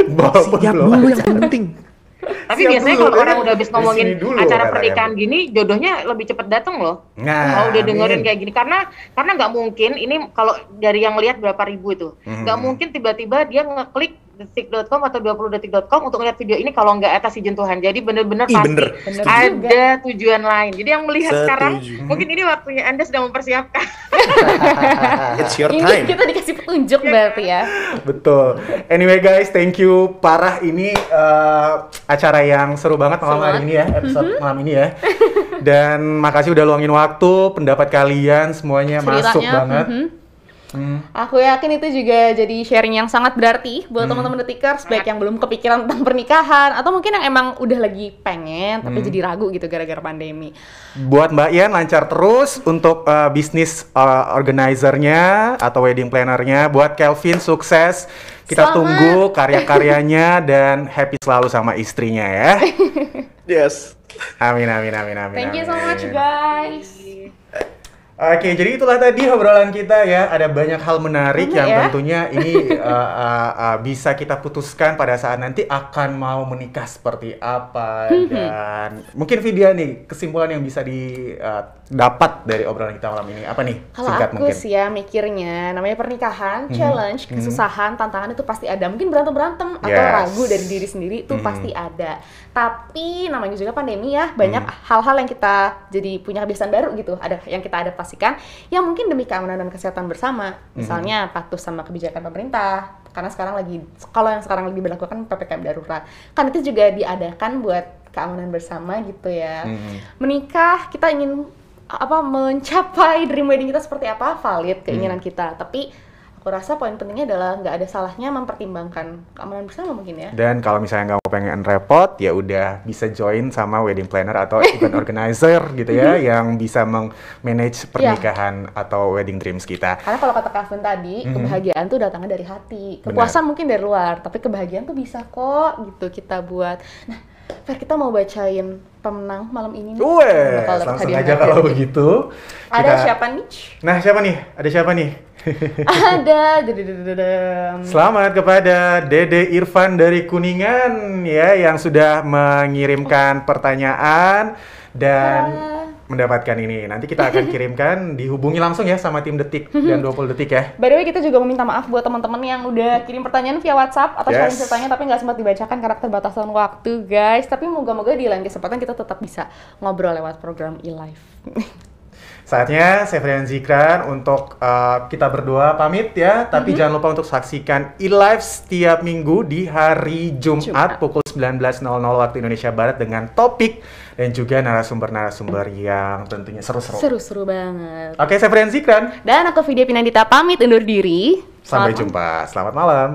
Walaupun Siap belum dulu ada yang penting. Tapi Siap biasanya dulu, kalau ya. orang udah habis ngomongin Di sini dulu acara katanya. pernikahan gini, jodohnya lebih cepet datang loh. Nah, Kalau udah dengerin amin. kayak gini, karena nggak mungkin ini kalau dari yang lihat berapa ribu itu, nggak mungkin tiba-tiba dia ngeklik detik.com atau 20detik.com untuk lihat video ini kalau nggak atas izin Tuhan. Jadi bener-bener Ih, pasti bener. ada tujuan lain. Jadi yang melihat Setuju. sekarang, mungkin ini waktunya Anda sedang mempersiapkan. It's your Ini time. kita dikasih petunjuk berarti ya. Betul. Anyway guys, thank you. Parah ini acara yang seru banget malam hari ini ya, episode malam ini ya. Dan makasih udah luangin waktu, pendapat kalian semuanya masuk Ceritanya, banget. Aku yakin itu juga jadi sharing yang sangat berarti buat teman-teman detikers, baik yang belum kepikiran tentang pernikahan atau mungkin yang emang udah lagi pengen tapi jadi ragu gitu gara-gara pandemi. Buat Mbak Ian lancar terus untuk bisnis organizernya atau wedding plannernya. Buat Kelvin sukses. Kita Selamat. tunggu karya-karyanya dan happy selalu sama istrinya ya. Yes. Amin amin amin amin. Thank you so amin. much guys. Oke, jadi itulah tadi obrolan kita ya. Ada banyak hal menarik Banyak yang ya. tentunya ini bisa kita putuskan pada saat nanti akan mau menikah seperti apa. Dan mungkin Vidya nih, kesimpulan yang bisa didapat dari obrolan kita malam ini. Apa nih? Kalau Singkat aku mungkin. sih ya mikirnya, namanya pernikahan, challenge, kesusahan, tantangan itu pasti ada. Mungkin berantem-berantem atau Yes. ragu dari diri sendiri itu pasti ada. Tapi namanya juga pandemi ya, banyak hal-hal yang kita jadi punya kebiasaan baru gitu. Ada yang kita adaptasikan, yang mungkin demi keamanan dan kesehatan bersama. Misalnya patuh sama kebijakan pemerintah. Karena kalau yang sekarang lagi berlakukan PPKM darurat. Kan itu juga diadakan buat keamanan bersama gitu ya. Menikah, kita ingin mencapai dream wedding kita seperti apa, valid keinginan kita. Tapi aku rasa poin pentingnya adalah nggak ada salahnya mempertimbangkan keamanan bersama mungkin ya. Dan kalau misalnya nggak mau pengen repot, ya udah bisa join sama wedding planner atau event organizer gitu ya, yang bisa manage pernikahan atau wedding dreams kita. Karena kalau kata Kevin tadi, kebahagiaan tuh datangnya dari hati. Kepuasan mungkin dari luar, tapi kebahagiaan tuh bisa kok gitu kita buat. Nah, Fer, kita mau bacain pemenang malam ini nih. Bakal dapet Langsung hadiah aja menarik kalau dari- begitu. Ada Kita- siapa nih? Nah, siapa nih? Ada siapa nih? Ada. Selamat kepada Dede Irfan dari Kuningan ya, yang sudah mengirimkan pertanyaan dan mendapatkan ini. Nanti kita akan kirimkan, dihubungi langsung ya sama tim Detik dan 20 Detik ya. By the way, kita juga meminta maaf buat teman-teman yang udah kirim pertanyaan via WhatsApp atau sharing Yes. ceritanya tapi nggak sempat dibacakan karena keterbatasan waktu, guys. Tapi moga-moga di lain kesempatan kita tetap bisa ngobrol lewat program e-live. Saatnya saya Frian Zikran untuk kita berdua pamit ya, tapi jangan lupa untuk saksikan e-live setiap minggu di hari Jumat pukul 19.00 waktu Indonesia Barat dengan topik dan juga narasumber-narasumber yang tentunya seru-seru. Seru-seru banget. Oke, saya Frian Zikran. Dan aku Vidya Pinandita pamit undur diri. Sampai Selamat jumpa. Selamat malam.